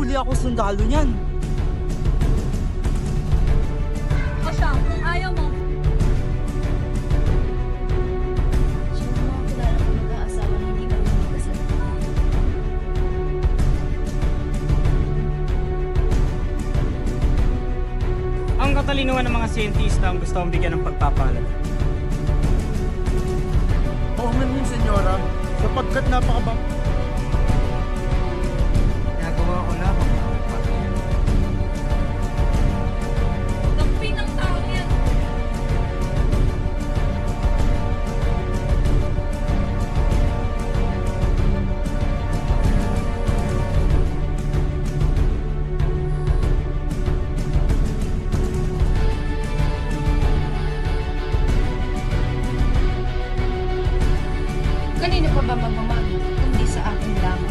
huli ako sundalo niyan. O siya, kung ayaw mo. Siya ang mga kilala ko mag-aasawa na hindi kami magkasal. Ang katalinuhan ng mga siyentista ang gusto kong bigyan ng pagpapahalaga. Oo man yun, senyora, sapagkat napakabang. Nagawa ko lamang. Dampi ng tao yan. Kanino pa ba mamamagi kundi sa akin lamang?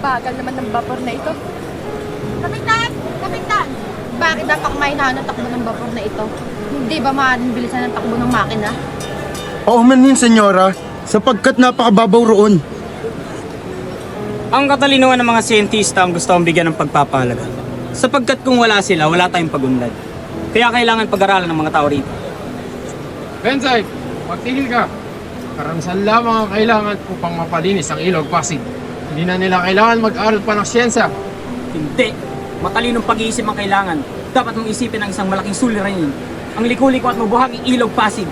Bagal naman ng vapor na ito. Kapitan! Kapitan! Bakit napakamahinaan ang takbo ng vapor na ito? Hindi ba maaaring bilisan ang takbo ng makina? Oo man yun, senyora, sapagkat napakababaw roon. Ang katalinuhan ng mga siyentista ang gusto kong bigyan ng pagpapahalaga. Sapagkat kung wala sila, wala tayong pagunlad. Kaya kailangan pag-aralan ng mga tao rito. Bensay, magtigil ka. Karansan lamang ang kailangan upang mapalinis ang ilog Pasig. Hindi na nila kailangan mag-aral pa ng siyensya. Hindi. Matalinong pag-iisip ang kailangan. Dapat mong isipin ang isang malaking suliranin. Ang likuliko at mabuhaging ilog Pasig.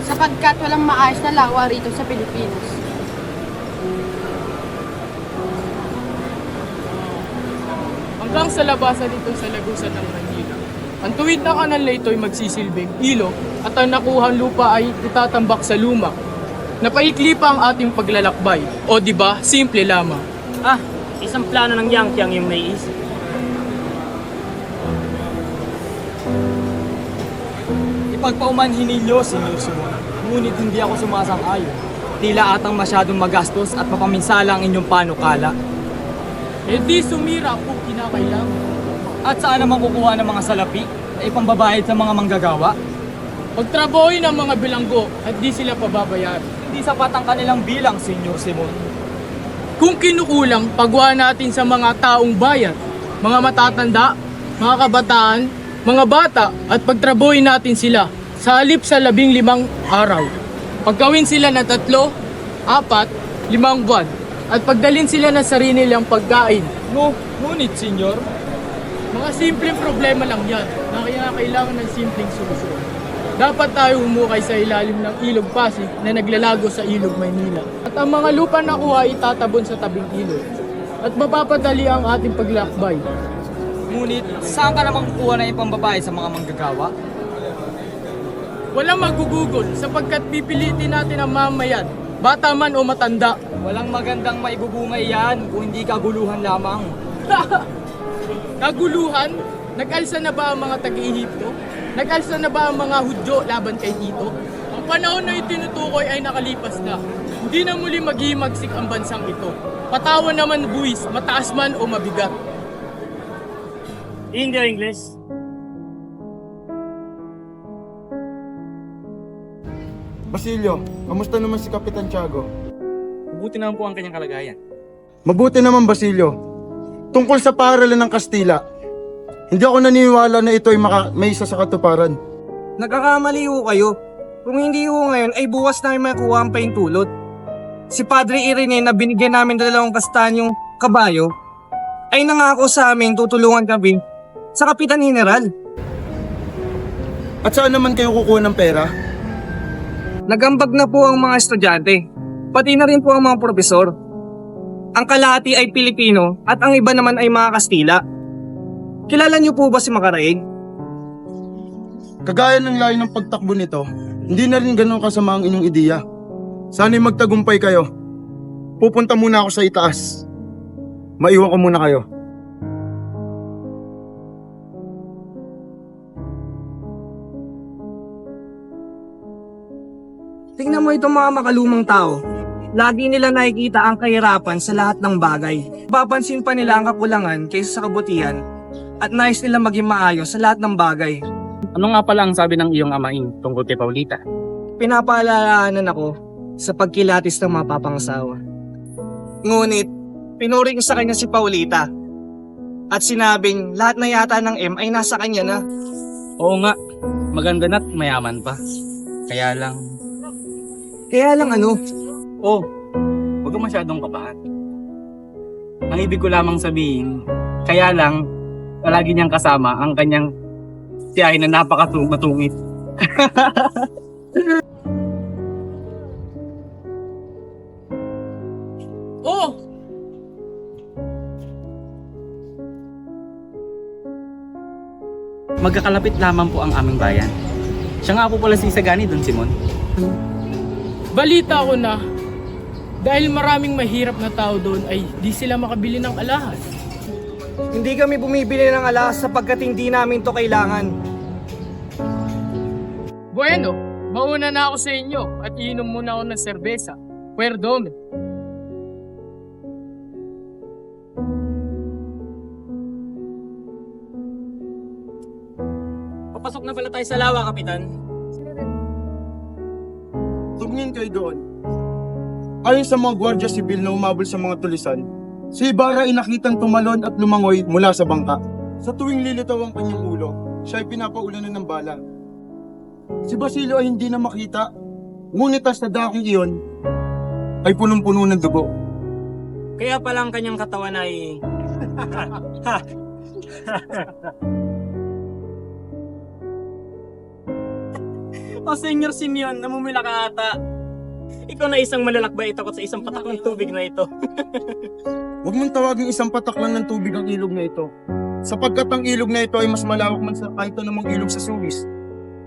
Sapagkat walang maayos na lawa rito sa Pilipinas. Hanggang sa labasan nito sa lagusan ng Manila. Ang tuwid na kanal na ito ay magsisilbing ilog at ang nakuhang lupa ay itatambak sa lumak. Napaikli pa ang ating paglalakbay. O di ba, simple lamang. Ah, isang plano ng Yankee ang iyong naiisip. Ipagpaumanhin ninyo, Senyor Simon. Ngunit hindi ako sumasang-ayon. Tila atang masyadong magastos at mapaminsala ang inyong panukala. E di sumira kung kinakailangan. At saan naman kukuha ng mga salapi na ipambabayad sa mga manggagawa? Pagtrabahoy ng mga bilanggo at di sila pababayaran. Hindi sapat ang kanilang bilang, Senyor Simon. Kung kinukulang, pagwa natin sa mga taong bayan, mga matatanda, mga kabataan, mga bata at pagtrabahoy natin sila sa halip sa 15 araw. Paggawin sila ng 3, 4, 5 buwan at pagdalin sila ng sarili nilang pagkain. Ngunit, Senyor, Mga simpleng problema lang yan na kaya kailangan ng simpleng solusyon. Dapat tayo humukay sa ilalim ng ilog Pasig na naglalago sa ilog Maynila. At ang mga lupa na kuha itatabon sa tabing ilog. At mapapadali ang ating paglakbay. ngunit saan ka naman kukuha na ipambabayad sa mga manggagawa? Walang magugugol sapagkat pipilitin natin ang mamayan, bata man o matanda. Walang magandang maibubungay yan kung hindi kaguluhan lamang. Kaguluhan? Nag-alsa na ba ang mga taga-Ehipto? Nag-alsa na ba ang mga Hudyo laban kay Tito? Ang panahon na itinutukoy ay nakalipas na. Hindi na muli maghihimagsik ang bansang ito. Patawan naman buwis, mataas man o mabigat. India English. Basilio, kamusta naman si Kapitan Tiago? Mabuti naman po ang kanyang kalagayan. Mabuti naman, Basilio. Tungkol sa paaralan ng Kastila, hindi ako naniniwala na ito ay may isa sa katuparan. Nagkakamali ho kayo. Kung hindi ho ngayon, ay bukas namin makuha ang paintulot. Si Padre Irene na binigyan namin 2 kastanyong kabayo, ay nangako sa amin tutulungan kami sa Kapitan General. At saan naman kayo kukuha ng pera? Nagambag na po ang mga estudyante, pati na rin po ang mga propesor. Ang kalahati ay Pilipino at ang iba naman ay mga Kastila. Kilala niyo po ba si Makaraig? Kagaya ng layo ng pagtakbo nito, hindi na rin ganun kasama ang inyong ideya. Sana'y magtagumpay kayo. Pupunta muna ako sa itaas. Maiwan ko muna kayo. Tingnan mo itong mga makalumang tao. Lagi nila nakikita ang kahirapan sa lahat ng bagay. Papansin pa nila ang kakulangan kaysa sa kabutihan at nais nila maging maayos sa lahat ng bagay. Ano nga pala ang sabi ng iyong amain tungkol kay Paulita? Pinapaalalahanan ako sa pagkilatis ng mga papangasawa. Ngunit, pinuri ko sa kanya si Paulita at sinabing lahat na yata ng M ay nasa kanya na. Oo nga, maganda na't mayaman pa. Kaya lang... Ano? Oh, huwag ka masyadong kabahan. Ang ibig ko lamang sabihin, kaya lang, palagi niyang kasama ang kanyang tiyahin na napakamatungit. Oh! Magkakalapit lamang po ang aming bayan. Siya nga po pala si Sagani, Don Simon. Balita ko na dahil maraming mahirap na tao doon ay di sila makabili ng alahas. Hindi kami bumibili ng alas sapagkat hindi namin to kailangan. Bueno, mauna na ako sa inyo at iinom muna ako ng serbesa. Perdome. Papasok na pala tayo sa lawa, Kapitan. Tumingin kayo doon. Ayon sa mga gwardya sibil na umabol sa mga tulisan, si Ibarra ay nakitang tumalon at lumangoy mula sa bangka. Sa tuwing lilitaw ang kanyang ulo, siya ay pinapaulanan ng bala. Si Basilio ay hindi na makita, ngunit sa dakong iyon ay punong-puno ng dugo. Kaya pala ang kanyang katawan ay... O Senyor Simeon, namumula ka ata. Ikaw na isang malalakbay takot sa isang patak ng tubig na ito. Huwag mong tawaging isang patak lang ng tubig ang ilog na ito, sapagkat ang ilog na ito ay mas malawak man sa kahit anumang ilog sa Suez.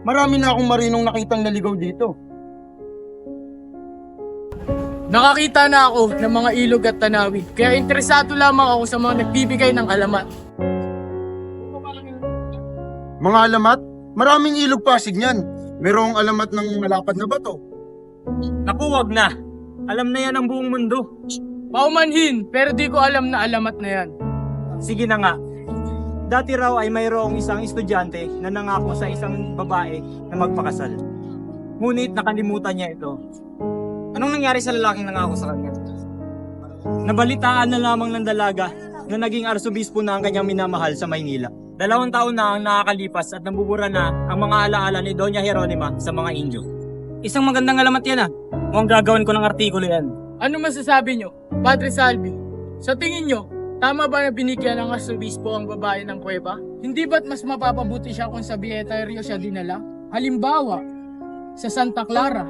Marami na akong marinong nakitang naligaw dito. Nakakita na ako ng mga ilog at tanawin, kaya interesado lamang ako sa mga nagbibigay ng alamat. Mga alamat? Maraming ilog Pasig niyan. Merong alamat ng malapad na bato. Naku, wag na. Alam na yan ang buong mundo. Paumanhin, pero di ko alam na alamat na yan. Sige na nga. Dati raw ay mayroong isang estudyante na nangako sa isang babae na magpakasal. Ngunit nakalimutan niya ito. Anong nangyari sa lalaking nangako sa kanya? Nabalitaan na lamang ng dalaga na naging arsobispo na ang kanyang minamahal sa Maynila. 2 taon na ang nakakalipas at nabubura na ang mga alaala ni Doña Jeronima sa mga Indio. Isang magandang alamat yan Mukhang gagawin ko ng artikulo yan. Ano masasabi nyo, Padre Salvi? Sa tingin nyo, tama ba na binigyan ng arsobispo ang babae ng kuweba? Hindi ba't mas mapapabuti siya kung sa Bieterio siya dinala? Halimbawa, sa Santa Clara.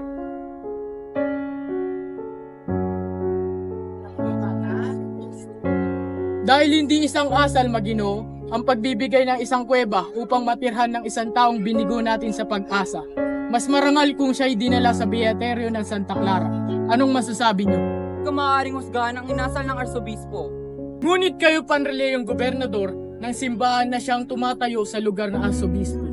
Dahil hindi isang asal, Maginoo, ang pagbibigay ng isang kuweba upang matirhan ng isang taong binigo natin sa pag-asa. Mas marangal kung siya'y dinala sa Bieterio ng Santa Clara. Anong masasabi niyo? Kung maaaring husgahan ang inasal ng arsobispo. Ngunit kayo panreleyong gobernador ng simbahan na siyang tumatayo sa lugar ng arsobispo.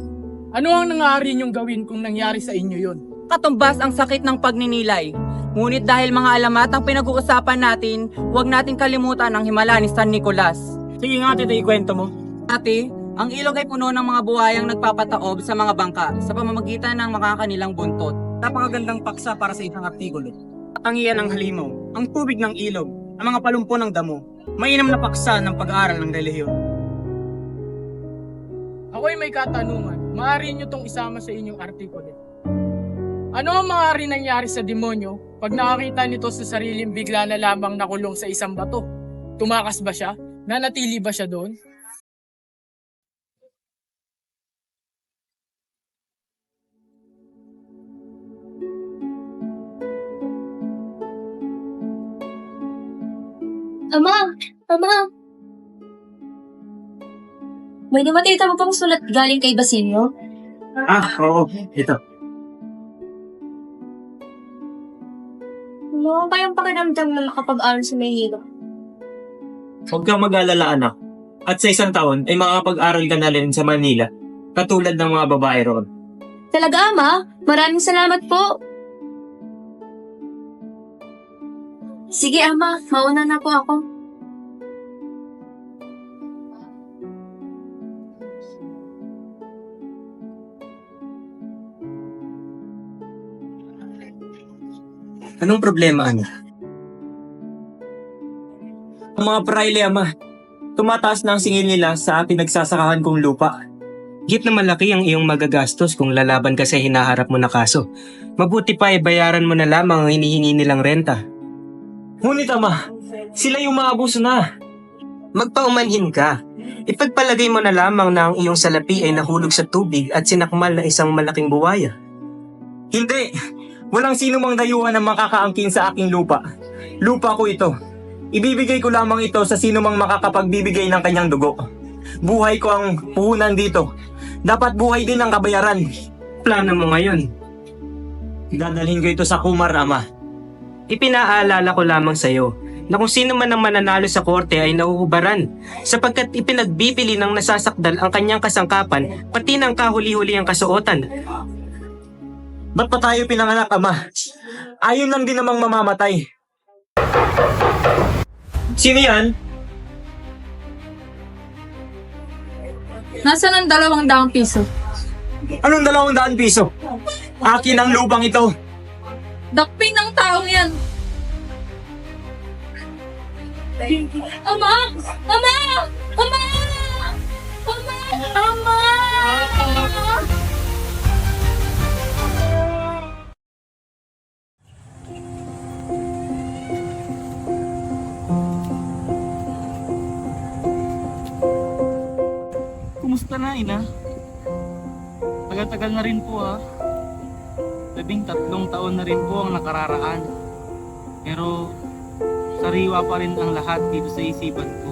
Ano ang nangyari niyong gawin kung nangyari sa inyo yon? Katumbas ang sakit ng pagninilay. Ngunit dahil mga alamat ang pinag-uusapan natin, huwag natin kalimutan ang himala ni San Nicolas. Sige nga, tito, ikwento mo. Ate, ang ilog ay puno ng mga buhayang nagpapataob sa mga bangka sa pamamagitan ng makakanilang buntot. Napakagandang paksa para sa isang artikulo. Katangian ng halimaw, ang tubig ng ilog, ang mga palumpo ng damo, mainam na paksa ng pag-aaral ng relihiyon. Ako'y may katanungan. Maaari niyo tong isama sa inyong artikulo. Ano ang maaari nangyari sa demonyo pag nakakita nito sa sariling bigla na lamang nakulong sa isang bato? Tumakas ba siya? Nanatili ba siya doon? Ama! Ama! May namatay mo pang sulat galing kay Basilio? Oo. Ito. Ano kayang pakiramdam na makapag-aral sa Mahilo? Huwag kang mag-alala, anak. At sa isang taon ay makakapag-aral ka na rin sa Manila, katulad ng mga babae roon. Talaga, Ama? Maraming salamat po. Sige, Ama. Mauna na po ako. Anong problema, anak? Ang mga praile, ama. Tumataas na ang singil nila sa pinagsasakahan kong lupa. Git na malaki ang iyong magagastos kung lalaban ka sa hinaharap mo na kaso. Mabuti pa ay bayaran mo na lamang ang hinihingi nilang renta. Ngunit ama, sila yung maabuso na. Magpaumanhin ka. Ipagpalagay mo na lamang na ang iyong salapi ay nahulog sa tubig at sinakmal na isang malaking buwaya. Hindi! Walang sino mang dayuhan na makakaangkin sa aking lupa. Lupa ko ito. Ibibigay ko lamang ito sa sino mang makakapagbibigay ng kanyang dugo. Buhay ko ang puhunan dito. Dapat buhay din ang kabayaran. Plano mo ngayon. Dadalhin ko ito sa Kumar, ama. Ipinaalala ko lamang sa iyo na kung sino man ang mananalo sa korte ay nahuhubaran sapagkat ipinagbibili ng nasasakdal ang kanyang kasangkapan pati ng kahuli-huli ang kasuotan. Ba't pa tayo pinanganak, ama? Ayon lang din namang mamamatay. Sino yan? Nasaan ang 200 piso? Anong 200 piso? Akin ang lupang ito. Dakpin ng taong yan! Ama! Ama! Ama! Ama! Ama! Kumusta na, ina? Tagal-tagal na rin po, ha? 13 taon na rin po ang nakararaan. Pero sariwa pa rin ang lahat dito sa isipan ko.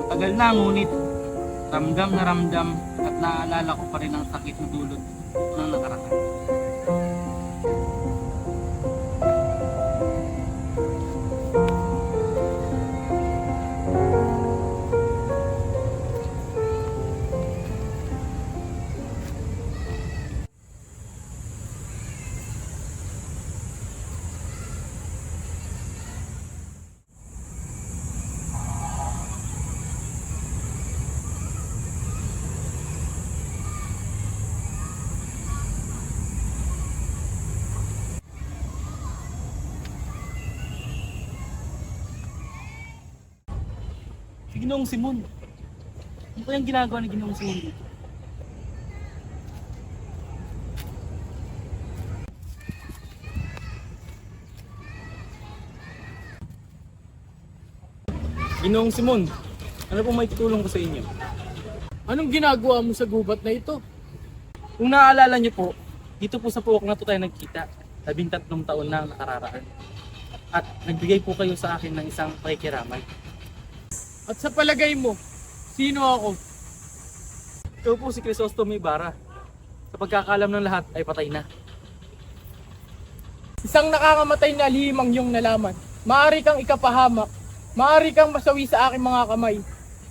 Matagal na, ngunit ramdam na ramdam at naaalala ko pa rin ang sakit na dulot ng nakaraan. Si Ginoong Simon. Ano pa yung ginagawa ni Ginoong Simon dito? Ginoong Simon, ano pong may tutulong ko sa inyo? Anong ginagawa mo sa gubat na ito? Kung naaalala niyo po, dito po sa puwak na to tayo nagkita. 13 taon na ang nakararaan. At nagbigay po kayo sa akin ng isang pakikiramay. At sa palagay mo, sino ako? Ikaw po si Crisostomo Ibarra. Sa pagkakalam ng lahat ay patay na. Isang nakakamatay na lihim ang iyong nalaman. Maaari kang ikapahamak. Maaari kang masawi sa aking mga kamay.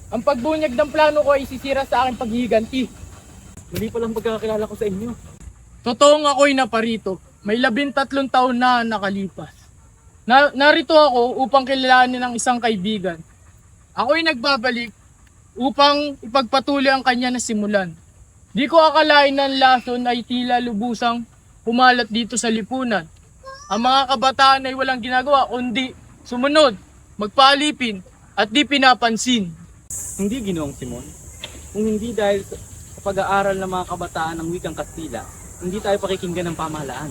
Ang pagbunyag ng plano ko ay sisira sa aking paghihiganti. Mali palang pagkakakilala ko sa inyo. Totoong ako'y naparito. May 13 taon na nakalipas. Narito ako upang kilalanin ang isang kaibigan. Ako'y nagbabalik upang ipagpatuloy ang kanya na simulan. Di ko akalain na ang lason ay tila lubusang pumalat dito sa lipunan. Ang mga kabataan ay walang ginagawa kundi sumunod, magpaalipin at di pinapansin. Hindi, Ginoong Simon. Kung hindi dahil sa pag-aaral ng mga kabataan ng wikang Kastila, hindi tayo pakikinggan ng pamahalaan.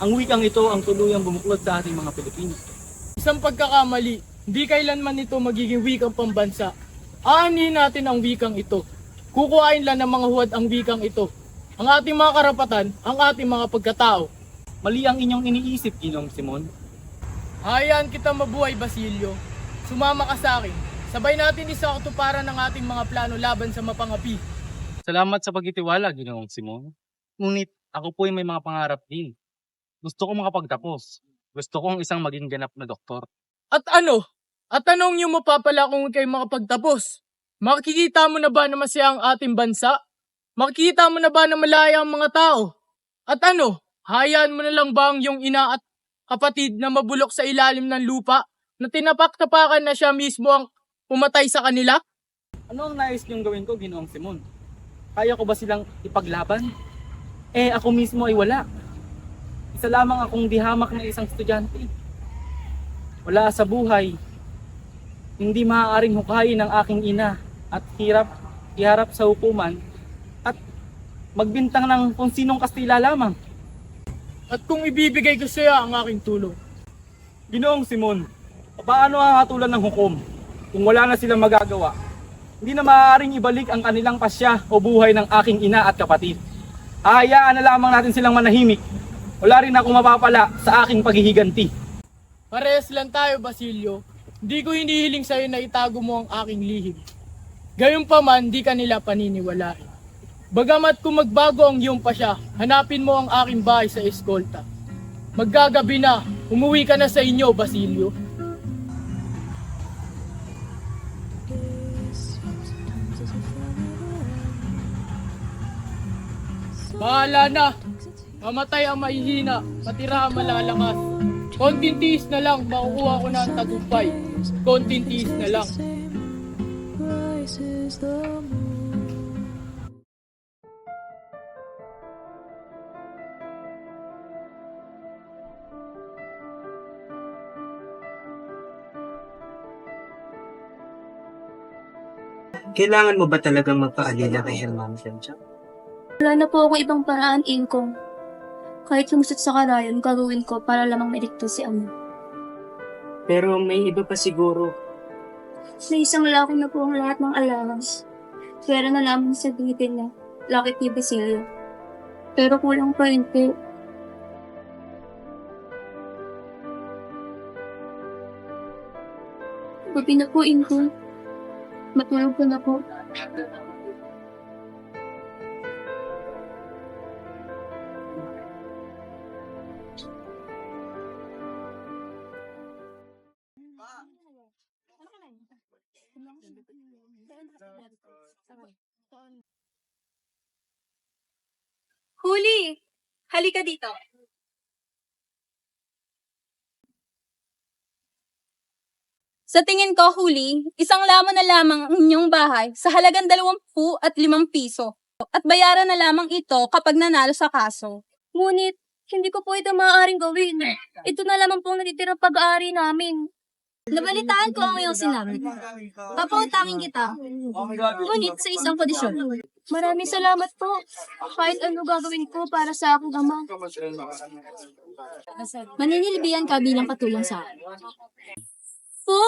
Ang wikang ito ang tuluyang bumuklod sa ating mga Pilipino. Isang pagkakamali, hindi kailanman ito magiging wikang pambansa. Aanhin natin ang wikang ito. Kukuhain lang ng mga huwad ang wikang ito. Ang ating mga karapatan, ang ating mga pagkatao. Mali ang inyong iniisip, Ginoong Simon. Hayaan kita mabuhay, Basilio. sumama ka sa akin. Sabay natin isakatuparan ng ating mga plano laban sa mapangapi. Salamat sa pagtitiwala, Ginoong Simon. Ngunit ako po ay may mga pangarap din. Gusto ko makapagtapos. Gusto kong isang maging ganap na doktor. At ano? At anong yung mapapala kung kayo makapagtapos? Makikita mo na ba na masaya ang ating bansa? Makikita mo na ba na malaya ang mga tao? At ano? Hayaan mo na lang ba ang iyong ina at kapatid na mabulok sa ilalim ng lupa na tinapak-tapakan na siya mismo ang pumatay sa kanila? Ano ang nais niyong gawin ko, Ginoong Simon? Kaya ko ba silang ipaglaban? Eh, ako mismo ay wala. Isa lamang akong dihamak na isang estudyante. Wala sa buhay. Hindi maaaring hukayin ng aking ina at iharap sa hukuman at magbintang ng kung sinong Kastila lamang. At kung ibibigay ko sa iyo ang aking tulong? Ginoong Simon, paano ang hatulan ng hukom kung wala na silang magagawa? Hindi na maaaring ibalik ang kanilang pasya o buhay ng aking ina at kapatid. Hayaan na lamang natin silang manahimik. Wala rin akong mapapala sa aking paghihiganti. Parehas lang tayo, Basilio. Hindi ko hinihiling sa iyo na itago mo ang aking lihim. Gayunpaman, di ka nila paniniwalain. Bagamat kung magbago ang iyong pasya, hanapin mo ang aking bahay sa eskolta. Maggagabi na, umuwi ka na sa inyo, Basilio. Bahala na. Mamatay ang mahihina, matira ang malalakas. Konting tiis na lang, makukuha ko na ang tagumpay. Konting tiis na lang. Kailangan mo ba talagang magpaalila kay Herman Francia? Wala na po akong ibang paraan, Ingkong. Kahit lumusot sa karayan, gagawin ko para lamang mailigtas si Ama. Pero may iba pa siguro. Sa isang laki na po ang lahat ng allowance. Pera na lamang sa bibig niya, lakit ni Basilio. Pero kulang pa rin po. Gabi na po, Ingkong. Matulog ko na po. Huli! Halika dito. Sa tingin ko, Huli, isang lamon na lamang ang inyong bahay sa halagang 25 piso. At bayaran na lamang ito kapag nanalo sa kaso. Ngunit, hindi ko po ito maaaring gawin. Ito na lamang pong natitirang pag-aari namin. Nabalitaan ko ang iyong sinabi. Papautangin kita. Ngunit sa isang kondisyon. Maraming salamat po. Kahit ano gagawin ko para sa aking ama. Maninilbihan ka bilang katulong sa akin. Po?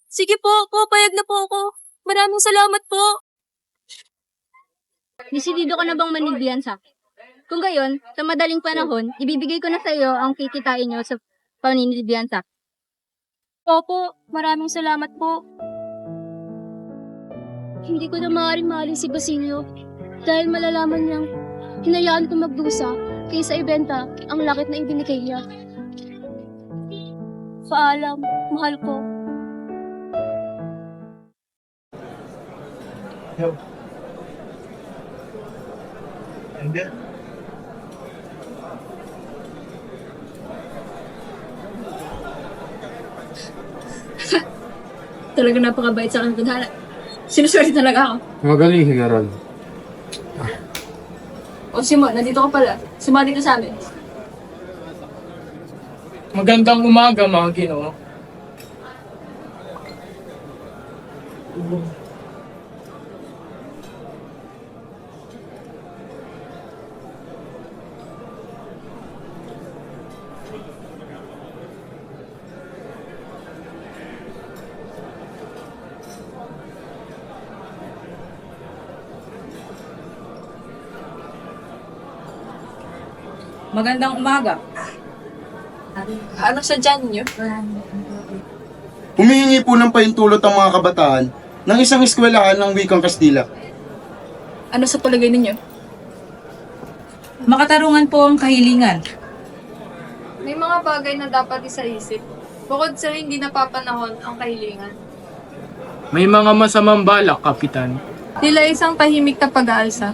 Sige po, payag na po ako. Maraming salamat po. Desidido ka na bang manilbihan sa akin? Kung gayon, sa madaling panahon, ibibigay ko na sa iyo ang kikitain nyo sa paninilbihan sa akin. Opo, maraming salamat po. Hindi ko na maaaring mahalin si Basilio dahil malalaman niyang hinayaan ko magdusa kaysa ibenta ang lakit na ibinigay niya. Paalam, mahal ko. Talaga napakabait sa akin, Tadhana. Sinuswerte talaga ako. Magaling, Harold. O Simon, nandito ka pala. Sumali ka sa amin. Magandang umaga, mga Ginoo. Magandang umaga. Ano sa dyan niyo? Humihingi po ng pahintulot ang mga kabataan ng isang eskwelahan ng wikang Kastila. Ano sa palagay ninyo? Makatarungan po ang kahilingan. May mga bagay na dapat isaisip. Bukod sa hindi napapanahon ang kahilingan. May mga masamang balak, Kapitan. Tila isang tahimik na pag-aalsa.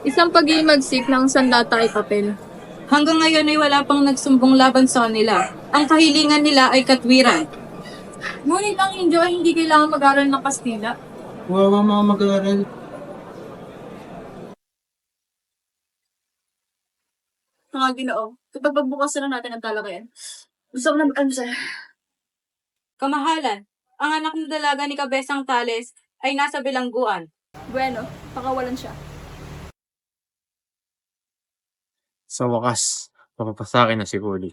Isang pag-iimagsik ng sandata ay papel. Hanggang ngayon ay wala pang nagsumbong laban sa kanila. Ang kahilingan nila ay katwiran. Ngunit ang Indio ay hindi kailangan mag-aral ng Kastila. Wawa mga mag-aaral. Mga Ginoo, kapag pagbukas na natin ang talakayan, gusto ko na mag-answer. Kamahalan, ang anak na dalaga ni Kabesang Tales ay nasa bilangguan. Bueno, pakawalan siya. Sa wakas, mapapasakin na si Huli.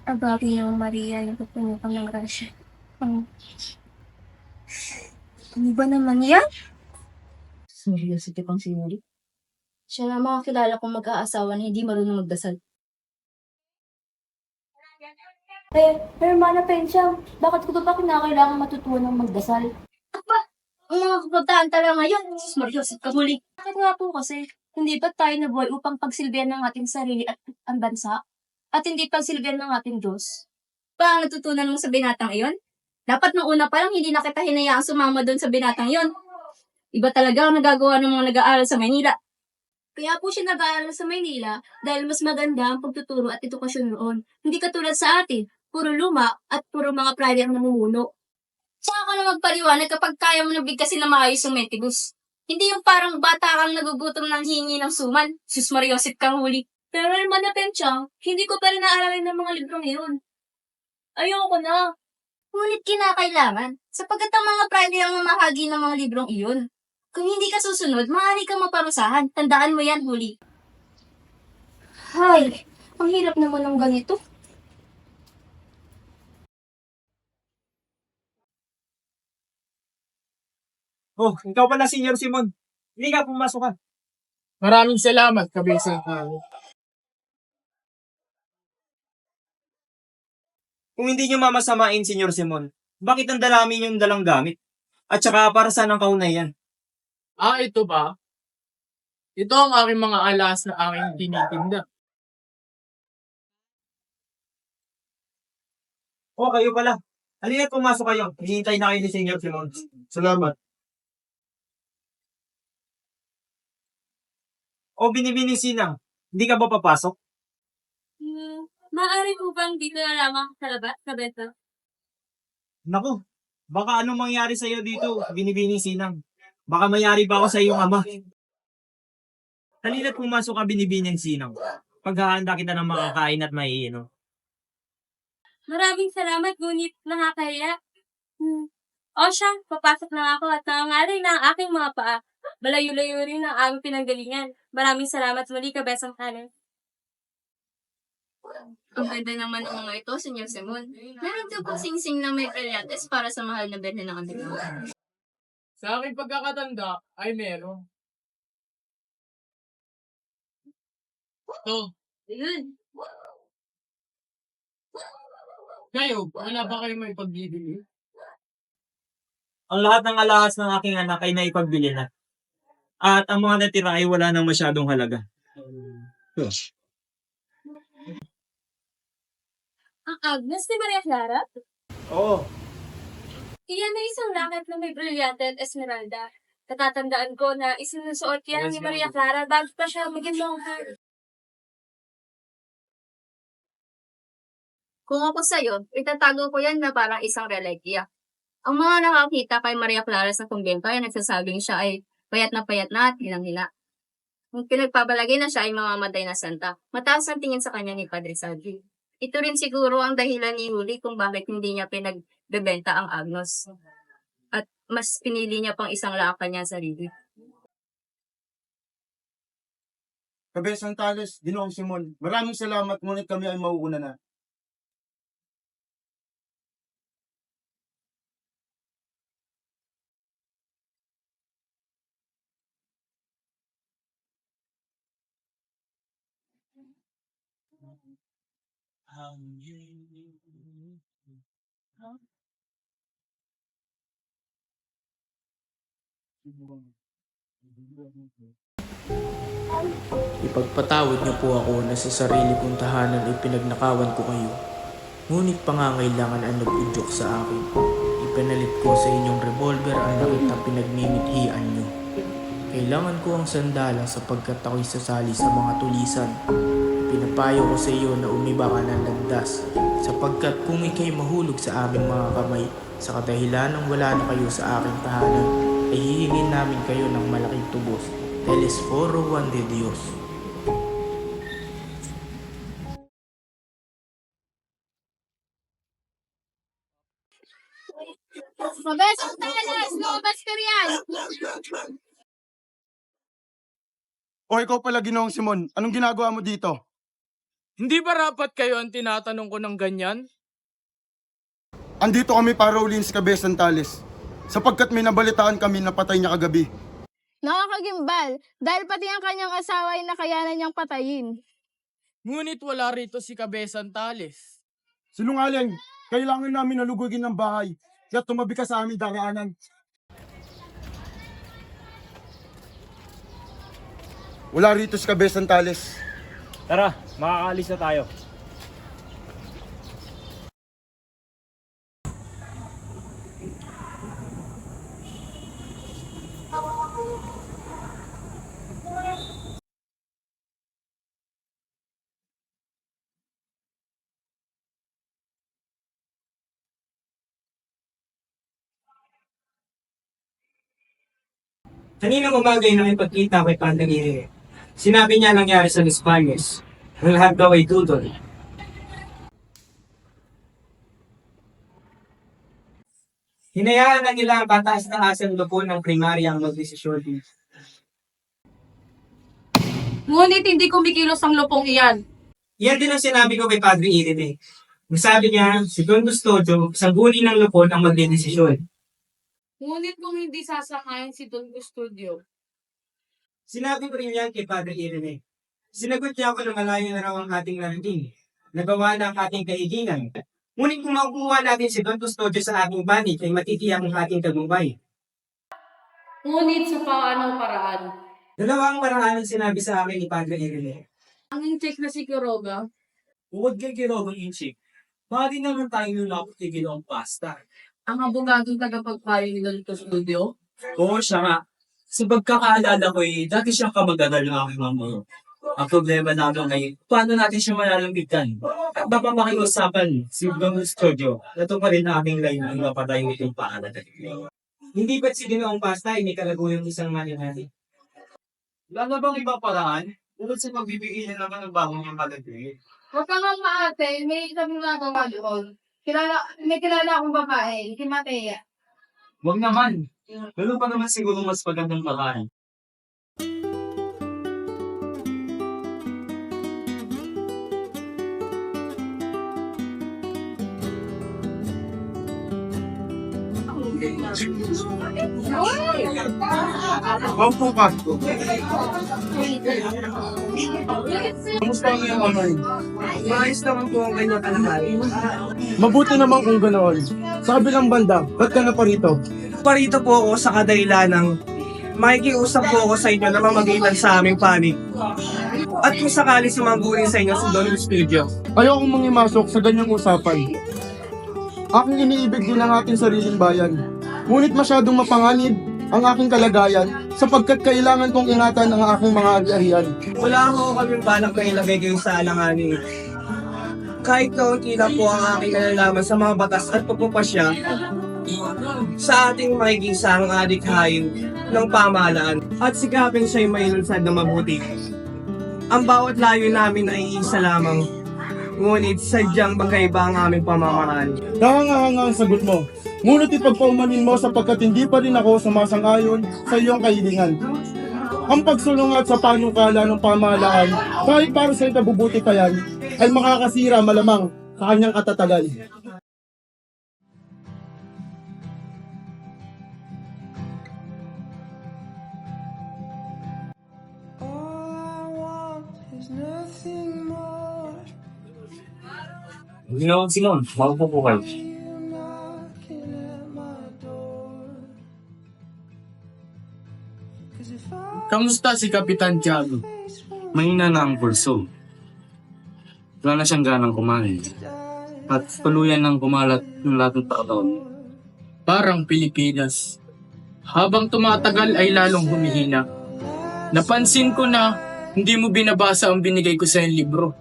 Abagi ng Maria, yung pupunyo kang ng grasya. Ano ba naman yan? Seryoso pang sinuli. Siya na mga kilala kong mag-aasawa na hindi marunong magdasal. Hermana Pensyang, bakit ko ba kinakailangan matutunan ng magdasal? Aba, ang mga kabataan talaga ngayon, sus Mariosip ka muli. Bakit nga po kasi, hindi ba tayo nabuhay upang pagsilbihan ng ating sarili at ang bansa? At hindi pagsilbihan ng ating Diyos? Pa, natutunan mo sa binatang iyon? Dapat nung una pa lang, hindi na kita hinayaang sumama doon sa binatang iyon. Iba talaga ang nagagawa ng mga nag-aaral sa Maynila. Kaya po siya nag-aaral sa Maynila dahil mas maganda ang pagtuturo at edukasyon roon. Hindi katulad sa atin, puro luma at puro mga pride ang namumuno. Tsaka ka na magpaliwanag kapag kaya mo nabigkasin na maayos yung mentibus. Hindi yung parang bata kang nagugutom ng hingi ng suman. Sus Mariosip kang huli. Pero naman na Penchang, hindi ko pa rin naaralin ng mga librong iyon. Ayoko na. Ngunit kinakailangan, sapagkat ang mga pride ang mamahagi ng mga librong iyon. Kung hindi ka susunod, maaari kang maparusahan. Tandaan mo yan, huli. Hay, ang hirap naman ng ganito. Oh, ikaw pala, Senior Simon. Hindi ka, pumasok ka. Maraming salamat, Kabesang Tales. Kung hindi nyo mamasamain, Senior Simon, bakit ang dalami yung dalang gamit? At saka para saan ang kaunay yan? Ah, ito ba? Ito ang aking mga alas na aking tinitinda. Oh, kayo pala. Halina't pumasok kayo. Hihintay na kayo ni Senior Simon. Salamat. O binibining sinang, hindi ka ba papasok? Maaari po bang dito na lamang sa labas, Kabeta? Naku, baka anong mangyari sa'yo dito, binibining sinang. Baka mayari ba ako sa iyong ama? Halina't pumasok ka, binibining sinang. Paghahanda kita ng makakain at maiinom. Maraming salamat, ngunit nakakahiya. O siya, papasok na ako at nangangaray na ang aking mga paa. Malayo-layo rin ang aming pinanggalingan. Maraming salamat muli, Kabesang Tales. Ang ganda naman ng mga ito, Senyor Simon. Meron daw pang sing-sing na may brillantes para sa mahal na berde ng antigo. Sa aking pagkakatanda ay meron. Ito, Ayun. kayo, wala ba kayo may pagbibili? Ang lahat ng alahas ng aking anak ay naipagbili na. At ang mga natira ay wala nang masyadong halaga. Ang Agnes ni Maria Clara? Oo. Iyan ay isang langit na may brilyante at esmeralda. Natatandaan ko na isinusuot yan ni Maria Clara bago pa siya maging long hair. Kung ako sa'yo, itatago ko yan na parang isang relikya. Ang mga nakakita kay Maria Clara sa kumbento ay nagsasabing siya ay payat na at hilang-hila. Kung pinagpabalagay na siya ay mamamatay na santa, mataas ang tingin sa kanya ni Padre Sadri. Ito rin siguro ang dahilan ni Huli kung bakit hindi niya pinagbebenta ang Agnos. At mas pinili niya pang isang lakan niya sarili. Kabesang Tales, Ginoong Simon, maraming salamat ngunit kami ay mauuna na. Ipagpatawad niyo po ako na sa sarili kong tahanan ay pinagnakawan ko kayo. Ngunit pangangailangan ang nag-udyok sa akin. Ipinalit ko sa inyong revolver ang lakit na pinagmimithian niyo. Kailangan ko ang sandalang sapagkat ako'y sasali sa mga tulisan. Pinapayo ko sa iyo na umiba ka ng landas, sapagkat kung ikay mahulog sa aming mga kamay, sa kadahilan ng wala na kayo sa aking tahanan, ay hihingin namin kayo ng malaking tubos. Telesforo Juan de Dios. Mabes, talas! Lumabas ka riyan! O ikaw pala, Ginoong Simon, anong ginagawa mo dito? Hindi ba rapat kayo ang tinatanong ko ng ganyan? Andito kami para ulihin si Kabesan Tales, sapagkat may nabalitaan kami na patay niya kagabi. Nakakagimbal, dahil pati ang kanyang asawa ay nakayanan niyang patayin. Ngunit wala rito si Kabesan Tales. Sinungaling, kailangan namin nalugugin ng bahay, kaya tumabi ka sa aming daraanan. Wala rito si Kabesan Tales. Tara, makakaalis na tayo. Kaninang umaga ay nakipagkita kay Pandagiri. Sinabi niya nangyari sa Los Baños. Ang lahat daw ay tutol. Hinayaan na nila ang pataas-taasan lupon ng primarya ang magdesisyon. Ngunit hindi kumikilos ang lupong iyan. Yan din ang sinabi ko kay Padre Irene. Sabi niya, si Don Custodio, sa guni ng lupon ang magdedesisyon. Ngunit kung hindi sasangayon si Don Custodio, Sinabi ko rin yan kay Padre Irene. Sinagot niya ako na malayo na raw ang ating narating. Nagawa na ang ating kahilingan. Ngunit kung makukuha natin si Don Custodio sa ating banig, ay matitiyak ang ating tagumpay. ngunit sa paanong paraan. Dalawang paraan ang sinabi sa akin ni Padre Irene. Ang incheck na si Quiroga, Huwag kay Quirogang Inchik. Maaari naman tayo nulapot kay Ginoong Pasta. ang abogadong tagapagpayo ni Don Custodio, Oo, siya nga. Sa pagkakaalala ko dati siyang kamag-aral ng aking mama. Ang problema namin ay, paano natin siya malalambitan? At baka makiusapan si Don Custodio, na ito pa rin ang aking line ng mapatayin itong paanan. Hindi ba't si Ginoong Pasta ay may kalaguyang isang mali-mali? Wala na bang ibang paraan? Bukod sa magbibigay na naman ng bagong yung kalagay. Huwag kang maate, may sabi nga ako doon. May kilala akong babae, si Matea. Huwag naman. Meron pa naman siguro mas magandang paraan. Opo ka. Kamusta ang iyong amay? Maayos naman po ang kanyang kalahari. Mabuti naman kung ganoon. Sa kabilang banda, ba't ka na pa rito? Parito po ako sa kadahilan ng makikiusap po ako sa inyo na mamagitan sa aming panig. At kung sakali sumanggurin sa inyo si Don Custodio. Ayokong mangimasok sa ganyang usapan. Aking iniibig din ang ating sariling bayan. Ngunit masyadong mapanganib ang aking kalagayan sapagkat kailangan kong ingatan ang aking mga ari-arian. Wala ako kaming balak na ilagay kayo sa alanganin. Kahit kaunti lang po ang aking nalalaman sa mga batas at pagpapasya sa ating makikisang adikhain ng pamahalaan at sikapin siya'y mailunsad na mabuti. Ang bawat layo namin ay isa lamang, ngunit sadyang magkaiba ang aming pamamaraan. Kahanga-hanga ang sagot mo. Ngunit ipagpaumanin mo sapagkat hindi pa rin ako sumasang-ayon sa iyong kahilingan. Ang pagsulungat sa panukala ng pamahalaan, kahit para sa ikabubuti pa yan, ay makakasira malamang sa kanyang katatagan. All I want is nothing more Ginoong Simon, maupo po kayo. Kamusta si Kapitan Tiago? Mahina na ang pulso. Wala na siyang ganang kumain. At tuluyan ng kumalat ng lahat ng taon. Parang Pilipinas. Habang tumatagal ay lalong humihina. Napansin ko na hindi mo binabasa ang binigay ko sa iyong libro.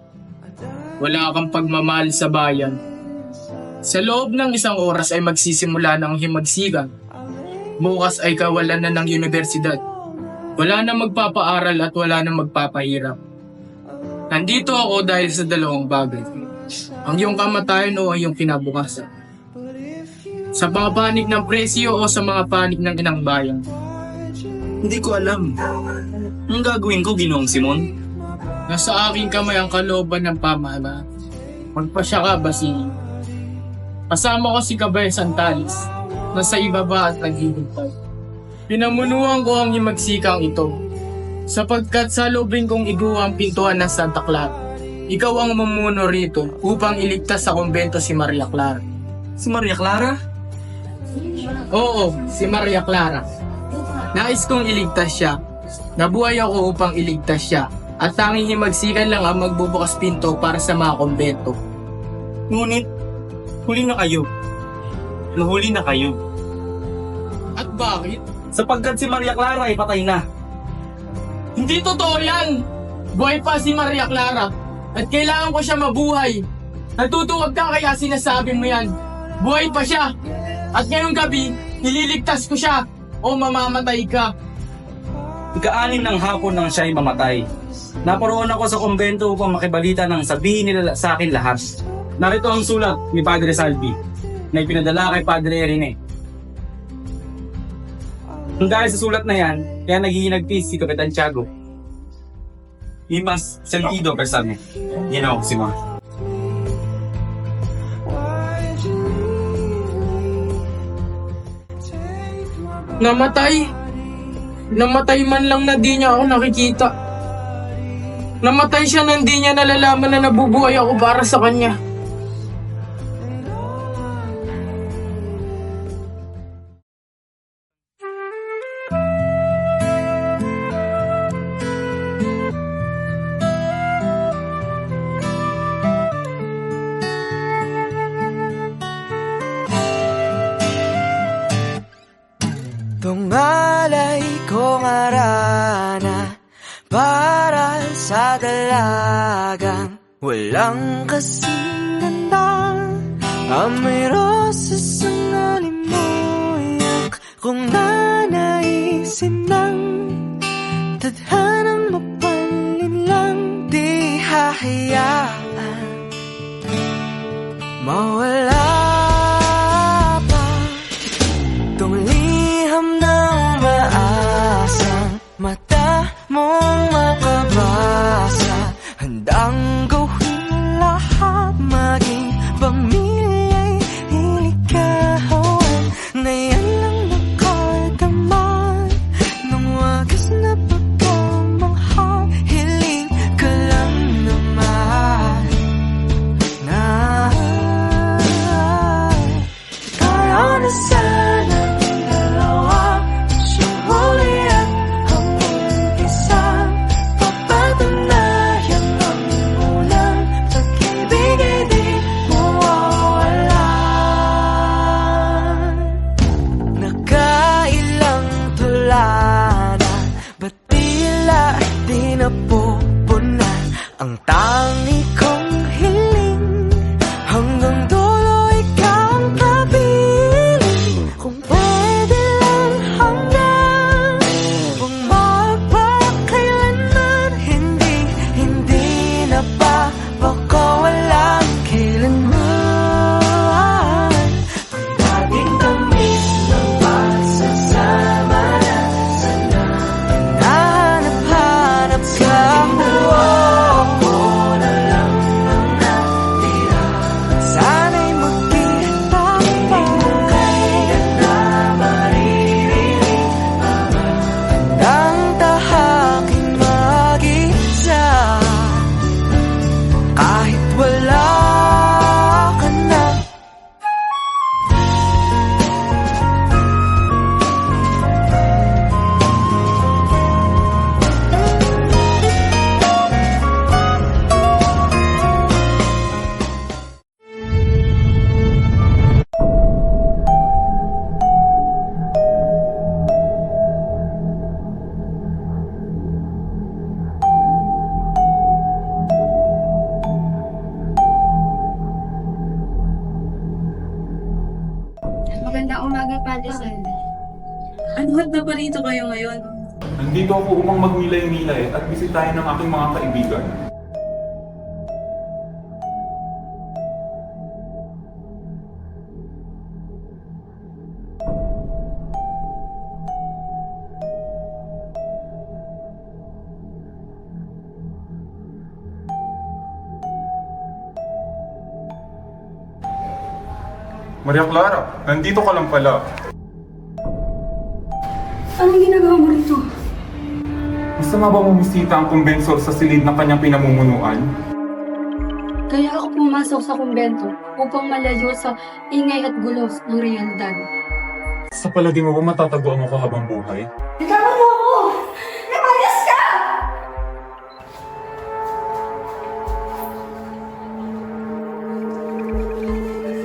Wala kang pagmamahal sa bayan. Sa loob ng 1 oras ay magsisimula ng himagsikan. Bukas ay kawalan na ng universidad. Wala na magpapaaral at wala na magpapahirap. Nandito ako dahil sa 2 bagay. Ang iyong kamatayan o ang iyong kinabukasan. Sa mga panig ng presyo o sa mga panig ng inang bayan. Hindi ko alam. Anong gagawin ko, Ginoong Simon? Nasa aking kamay ang kalooban ng pamahalaan. Magpasya ka, Basilio. Kasama ko si Cabay Santalis, nasa ibaba at naghihintay. Pinamunuan ko ang himagsikang ito, sapagkat sa lobing kong iguha ang pintuan ng Santa Clara. Ikaw ang mamuno rito upang iligtas sa kumbento si Maria Clara. Si Maria Clara? Oo, si Maria Clara. Nais kong iligtas siya. Nabuhay ako upang iligtas siya. At tanging himagsikan lang ang magbubukas pinto para sa mga kumbento. Ngunit, huli na kayo. Nahuli na kayo. At bakit? Sapagkat si Maria Clara ay patay na. Hindi totoo yan! Buhay pa si Maria Clara. At kailangan ko siya mabuhay. Natutuwag ka kaya sinasabi mo yan. Buhay pa siya. At ngayong gabi, nililigtas ko siya. O mamamatay ka. Ika-6 ng hapon nang siya ay mamatay. Naparoon ako sa kumbento upang makibalita ng sabihin nila sa akin lahat. Narito ang sulat ni Padre Salvi na ipinadala kay Padre Rene. Dahil sa sulat na yan, kaya naghihinagpis si Kapitan Tiago. Imas sentido persame. Ginoong Simon. Namatay? Namatay man lang na di niya ako nakikita. Namatay siya na hindi niya nalalaman na nabubuhay ako para sa kanya. Tungalay kong arana para sa dalagang walang kasing ganda. Amoy rosas ang alimuyak kung nanaisin ng tadhanang mapalin lang. Di hahayaan mawala pa tong liham na umaasang mata mong makabasa. Handang gawin lahat maging pamilya'y hiligan. Ba't na ba rito kayo ngayon? Nandito ako upang magmilay-milay at bisitahin ng aking mga kaibigan. Maria Clara, nandito ka lang pala. Anong ginagawa mo rito? Masama ba bumisita ang kumbensor sa silid ng kanyang pinamumunuan? Kaya ako pumasok sa kumbento upang malayo sa ingay at gulos ng realidad. Sa palagi mo ba matatagpuan mo ka habang buhay? Bitawan mo ako! Lumayas ka!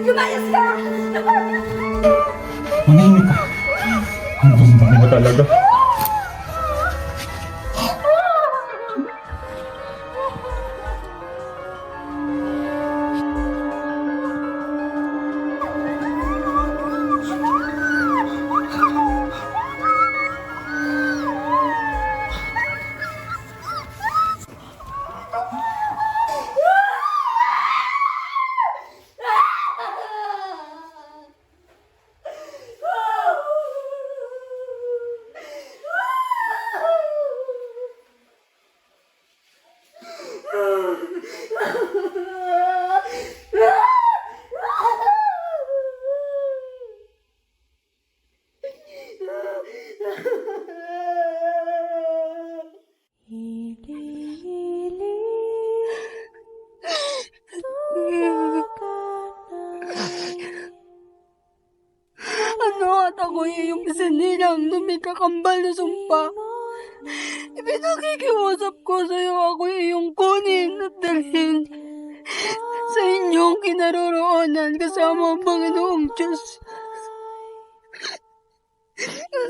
Lumayas ka! Manahimik ka. Ang dami mo talaga. Ano at ako yung nilang numikakambal na sumpa. Ipinakikiusap ko sa iyo ako iyong kunin at dalhin sa inyong kinaroroonan kasama ang Panginoong Diyos.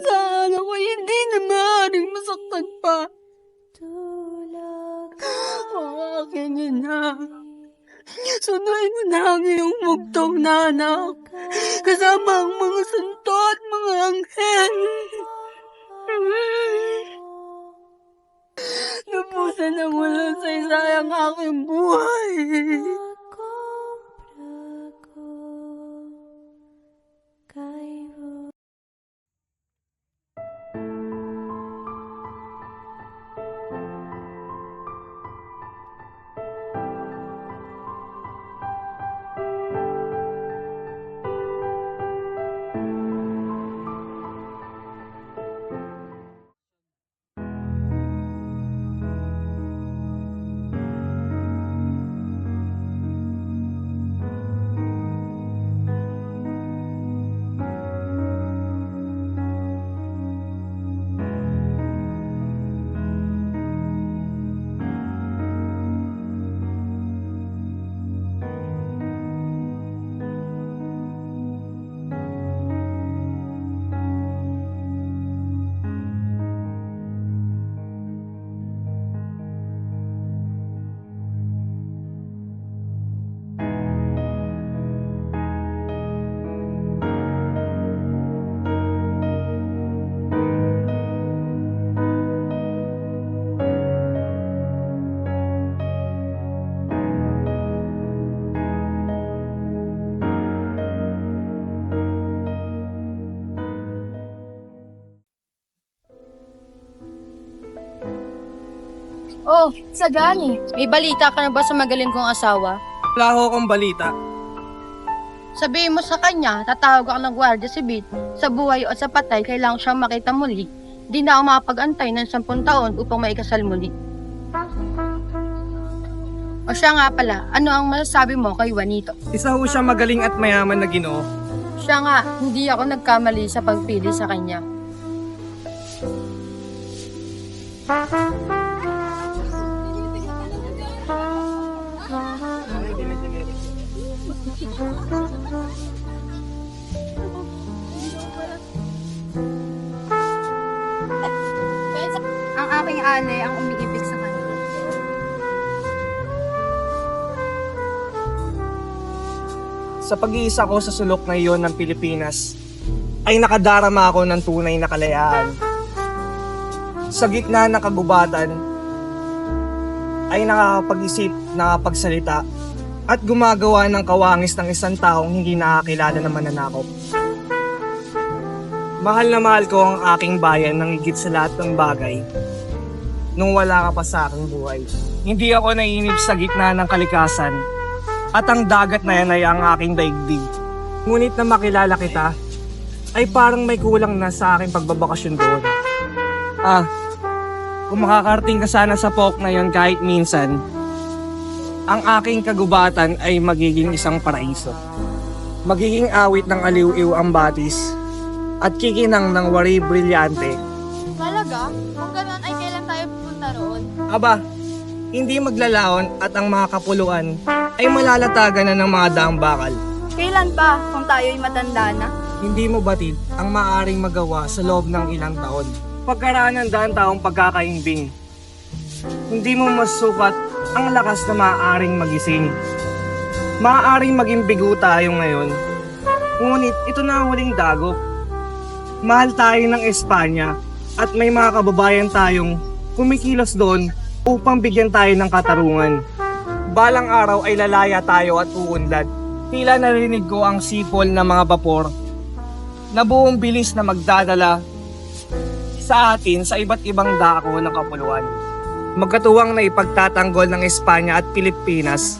Saan ako hindi na maaaring masaktan pa. Ang aking ina, sunduin mo na ang iyong mugtong na anak kasama ang mga santo at mga anghel. Lubusan na mula sa isayang aking buhay. Oh, Sagani, may balita ka na ba sa magaling kong asawa? Wala ho akong balita. Sabihin mo sa kanya, tatawag ako ng Guardia Civil. Sa buhay o sa patay, kailangan siyang makita muli. Di na ako makapag-antay ng 10 taon upang maikasal muli. O siya nga pala, ano ang masasabi mo kay Juanito? Isa ho siya magaling at mayaman na Ginoo. Siya nga, hindi ako nagkamali sa pagpili sa kanya. Ang aking ane ang umiibig sa kanya. Sa pag-iisa ko sa sulok na iyon ng Pilipinas, ay nakadarama ako ng tunay na kalayaan. Sa gitna ng kagubatan, ay nakakapag-isip, nakapagsalita, at gumagawa ng kawangis ng isang taong hindi nakakilala na mananakop. Mahal na mahal ko ang aking bayan ng higit sa lahat ng bagay nung wala ka pa sa aking buhay. Hindi ako naiinip sa gitna ng kalikasan at ang dagat na yan ay ang aking daigdig. Ngunit na makilala kita, ay parang may kulang na sa aking pagbabakasyon doon. Kung makakarating ka sana sa Pook na yon kahit minsan, ang aking kagubatan ay magiging isang paraiso. Magiging awit ng aliw-iw ang batis at kikinang ng wari brilyante. Talaga? Kung gano'n ay kailan tayo pupunta roon? Aba, hindi maglalaon at ang mga kapuluan ay malalatagan na ng mga daang bakal. Kailan pa kung tayo'y matanda na? Hindi mo batid ang maaaring magawa sa loob ng ilang taon. Pagkaraan ng daang taong pagkakaimbing, hindi mo masukat ang lakas na maaaring magising. Maaaring maging bigo tayo ngayon, ngunit ito na ang huling dagok. Mahal tayo ng Espanya at may mga kababayan tayong kumikilos doon upang bigyan tayo ng katarungan. Balang araw ay lalaya tayo at uunlad. Tila narinig ko ang sipol ng mga bapor na buong bilis na magdadala sa atin sa iba't ibang dako ng kapuluan. Magkatuwang na ipagtatanggol ng Espanya at Pilipinas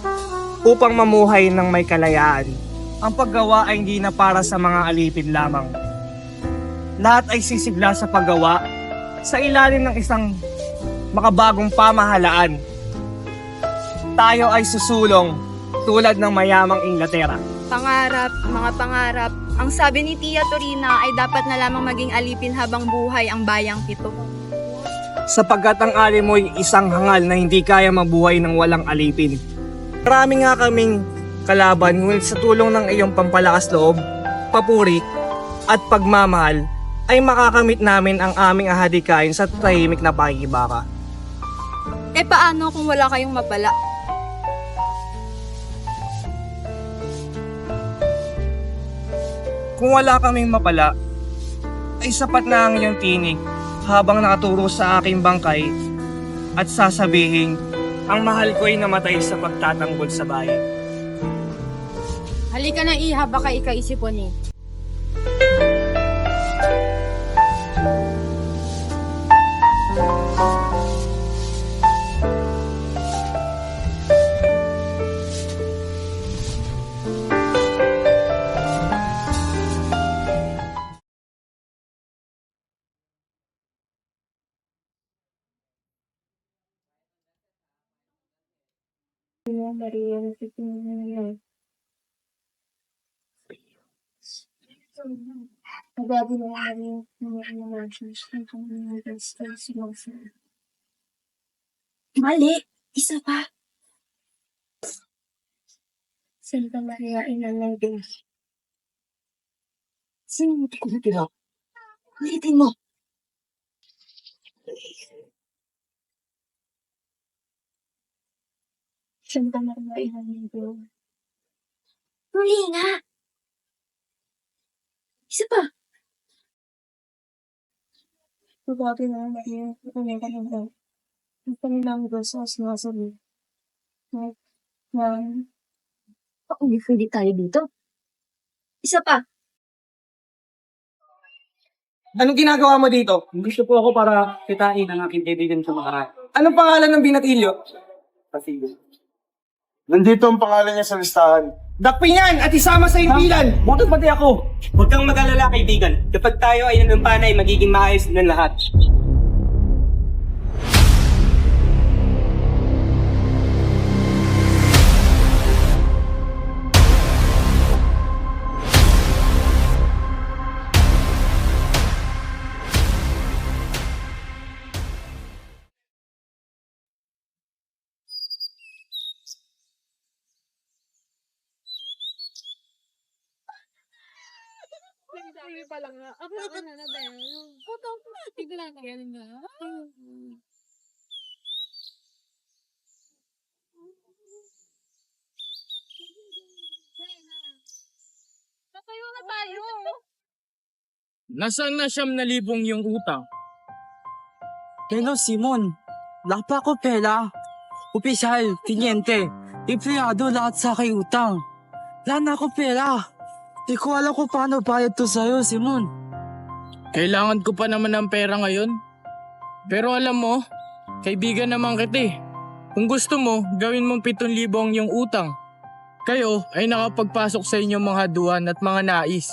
upang mamuhay ng may kalayaan. Ang paggawa ay hindi na para sa mga alipin lamang. Lahat ay sisigla sa paggawa sa ilalim ng isang makabagong pamahalaan. Tayo ay susulong tulad ng mayamang Inglaterra. Pangarap, mga pangarap. Ang sabi ni Tia Torina ay dapat na lamang maging alipin habang buhay ang bayang ito. Sapagkat ang alimoy isang hangal na hindi kaya mabuhay ng walang alipin. Marami nga kaming kalaban, ngunit sa tulong ng iyong pampalakas loob, papuri at pagmamahal ay makakamit namin ang aming ahadikain sa tahimik na pakikibaka. Eh paano kung wala kayong mapala? Kung wala kaming mapala, ay sapat na ang iyong tinig habang nakaturo sa aking bangkay at sasabihin, ang mahal ko ay namatay sa pagtatanggol sa bayan. Halika na iha, baka ikaisipon eh. Mali! Isa pa! Santa Maria, ina ng Diyos. Sino mo ito? Ulitin mo! Santa Maria, ina ng Diyos. Huli nga! Isa pa! Bubati na Maria, ina ng Diyos. Ang Panginoong Diyos ang sinasabi. Hindi tayo dito. Isa pa! Anong ginagawa mo dito? Gusto po ako para kitain ang aking kaibigan sa mga. Anong pangalan ng binatilyo? Pasigo. Nandito ang pangalan niya sa listahan. Dakpin yan at isama sa impilan! Bakit pati ako? Huwag kang mag-alala, kaibigan. Kapag tayo ay nanumpanay, magiging maayos ng lahat. Sabi pa lang nga. Ako na ba yan? Puto, tignan ka yan nga. Tatayo na tayo. Nasaan na 9,000 yung utang? Hello, Simon. Wala pa ako pera. Opisyal, tinyente, empleyado lahat sa aking utang. Wala na ako pera. Di ko alam kung paano bayad to sa'yo, Simon. Kailangan ko pa naman ng pera ngayon. Pero alam mo, kaibigan naman kita eh. Kung gusto mo, gawin mong 7,000 ang yung utang. Kayo ay nakapagpasok sa inyong mga duwan at mga nais.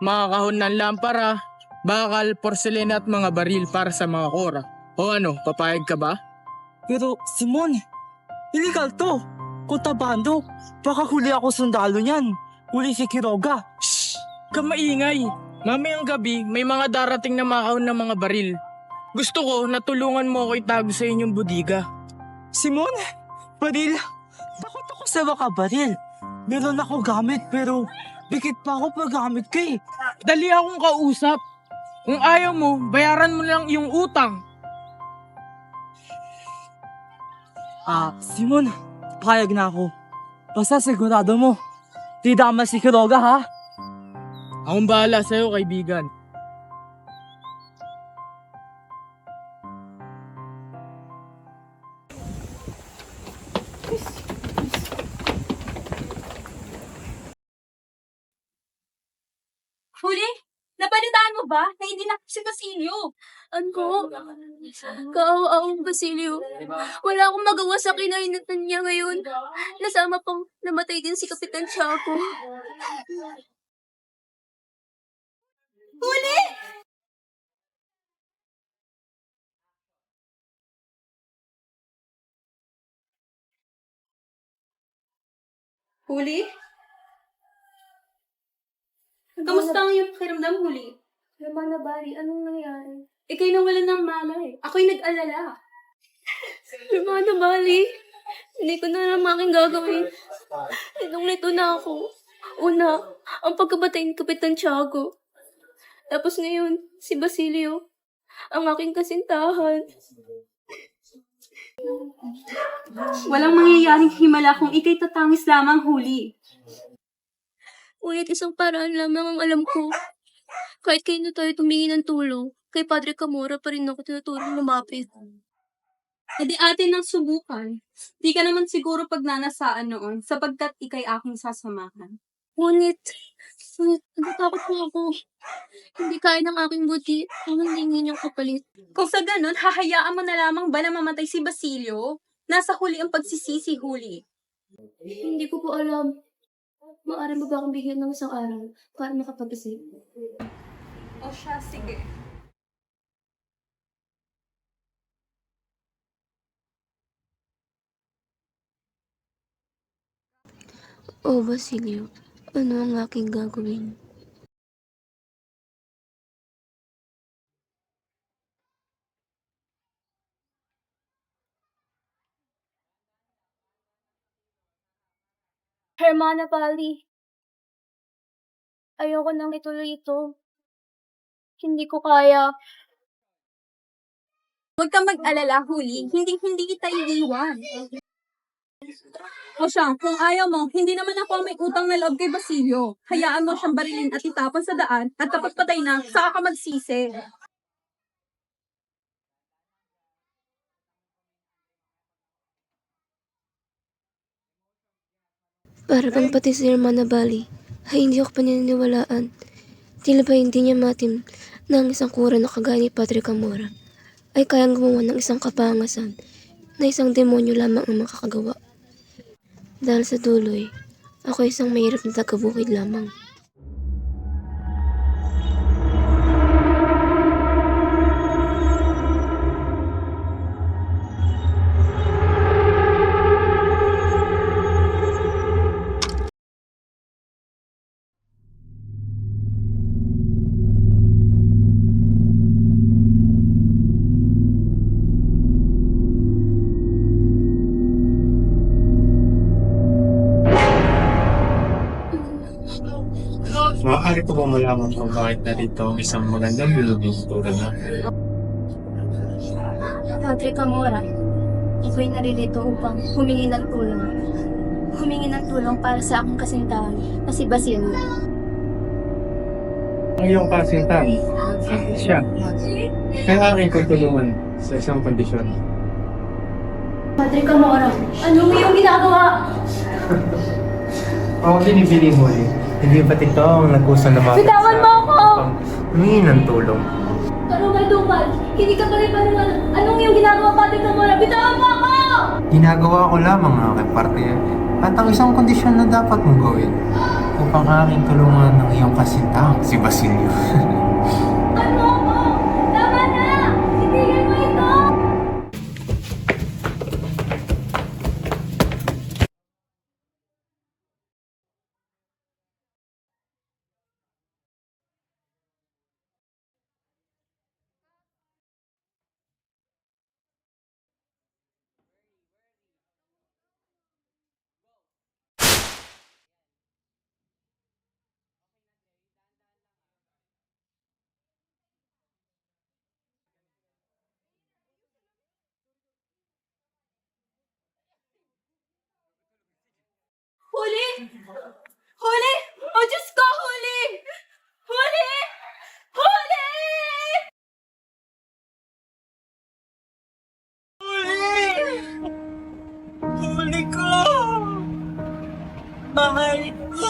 Mga kahon ng lampara, bakal, porselena at mga baril para sa mga kora. O ano, papayag ka ba? Pero, Simon, illegal to. Kontrabando. Baka huli ako sundalo niyan. Huli si Quiroga. Shhh! Kamaingay! Mamayang gabi, may mga darating na mga kahon ng mga baril. Gusto ko na tulungan mo ako itago sa inyong budiga. Simon, baril. Bakit ako sa mga baril? Meron ako gamit pero bigit pa ako paggamit ko eh. Dali akong kausap. Kung ayaw mo, bayaran mo lang yung utang. Simon, payag na ako. Basta sigurado mo, di dama si Quiroga ha? Akong bahala sa'yo, kaibigan. Huli, napalitaan mo ba na hindi na si Basilio? Ano? Kaawa-awang Basilio. Wala akong magawa sa kinahinatan niya ngayon. Nasama pang namatay din si Kapitan Tiago. Huli! Huli? Kamusta ang iyong pakiramdam, Huli? Naman na, Bari. Anong nangyari? Ika'y nawalan ng malay. Ako'y nag-alala. Lumana, Bali. Hindi ko na alam aking gagawin. Nung nito na ako. Una, ang pagkabatay ni Kapitan Tiago. Tapos ngayon, si Basilio. Ang aking kasintahan. Walang mangyayaring himala kung ika'y tatangis lamang, Huli. Ngunit isang paraan lamang ang alam ko. Kahit kayo na tayo tumingi ng tulong, kay Padre Camora pa rin ako tinutulong lumapit. E di atin ang subukan. Di ka naman siguro pagnanasaan noon sapagkat ika'y aking sasamahan. Ngunit, natatakot po ako. Hindi kaya ng aking buti ang hindi niyong kapalit. Kung sa ganun, hahayaan mo na lamang ba na mamatay si Basilio? Nasa huli ang pagsisisi, Huli. Hindi ko po alam. Maaari mo ba akong bigyan ng isang araw para makapag-isip? O siya, sige. Oh, Basilio, ano ang aking gagawin? Hermana Pali, ayoko nang ituloy ito. Hindi ko kaya. Huwag kang mag-alala, Huli. Hindi kita iiwan. O siya, kung ayaw mo, hindi naman ako ang may utang na loob kay Basilio. Hayaan mo siyang barilin at itapon sa daan at kapag patay na, saka ka magsisi. Para bang pati si Hermana Bali ay hindi ako paniniwalaan. Tila ba hindi niya matim na ang isang kura na kagaya ni Padre Camora ay kayang gumawa ng isang kapangasan na isang demonyo lamang ang makakagawa. Dahil sa duloy, ako isang mahirap na taga-bukid lamang. Maaari ko ba malaman kung bakit narito ang isang magandang building tulad na? Padre Camora, ako'y naririto upang humingi ng tulong. Humingi ng tulong para sa akong kasintahan na si Basilio. Ang iyong kasintahan, siya. Kaya aking tutulungan sa isang kondisyon. Padre Camora, anong iyong ginagawa? Ako binibili mo eh. Hindi ba't ito ang nagkusa na mga Bitawan mo ako! humingi ng tulong? Karugay Dumal, hindi ka pala panawalan. Anong iyong ginagawa, Padre Camora? Bitawan mo ako! Ginagawa ko lamang ang aking parte at ang isang kondisyon na dapat mong gawin upang aking tulungan ng iyong kasintang si Basilio. Ano ako? Tama na! Itigil mo ito! Huli! Huli! Oh, Diyos ko! Huli! Huli! Huli! Huli ko! Mahal ko!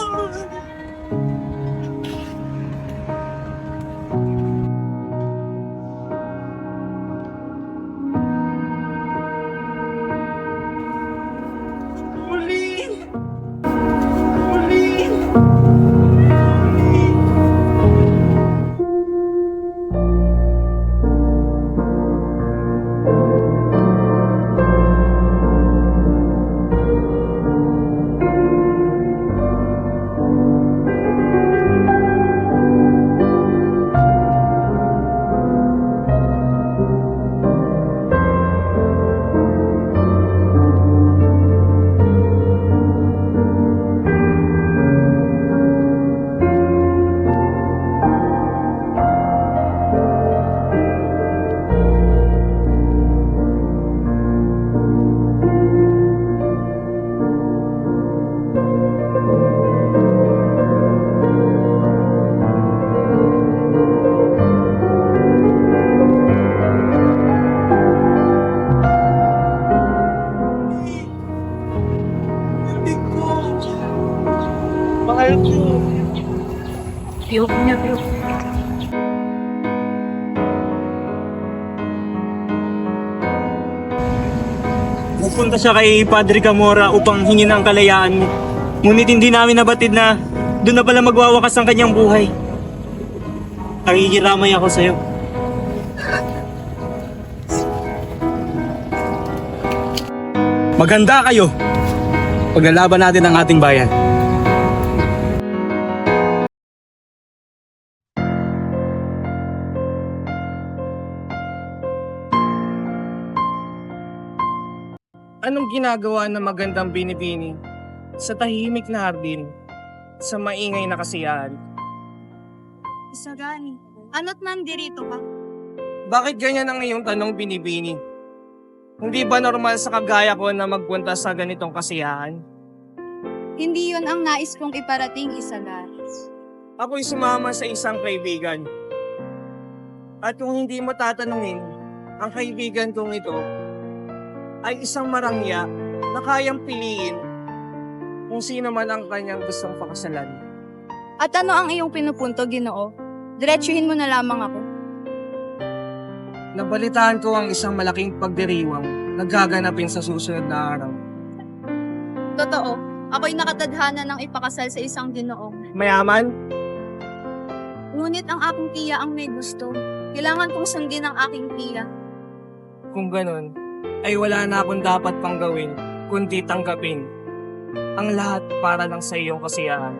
Mahal ko! Piyok niya, piyok. Pupunta siya kay Padre Camora upang hingin ang kalayaan mo. Ngunit hindi namin nabatid na doon na pala magwawakas ang kanyang buhay. Nakikiramay ako sa'yo. Maganda kayo! Paglalaban natin ang ating bayan. Anong ginagawa ng magandang binibini sa tahimik na hardin, sa maingay na kasiyahan? Isagani, ano't nandirito ka? Bakit ganyan ang iyong tanong, binibini? Hindi ba normal sa kagaya ko na magpunta sa ganitong kasiyahan? Hindi yun ang nais kong iparating, Isagar. Ako'y sumama sa isang kaibigan. At kung hindi mo tatanungin, ang kaibigan kong ito ay isang marangya na kayang piliin kung sino man ang kanyang gustong pakasalan. At ano ang iyong pinupunto, Ginoo? Diretsuhin mo na lamang ako. Nabalitaan ko ang isang malaking pagdiriwang na gaganapin sa susunod na araw. Totoo, ako'y nakatadhana ng ipakasal sa isang Ginoong. Mayaman? Ngunit ang aking tiya ang may gusto. Kailangan kong sundin ang aking tiya. Kung ganun, ay wala na akong dapat pang gawin kundi tanggapin ang lahat para lang sa iyong kasiyahan.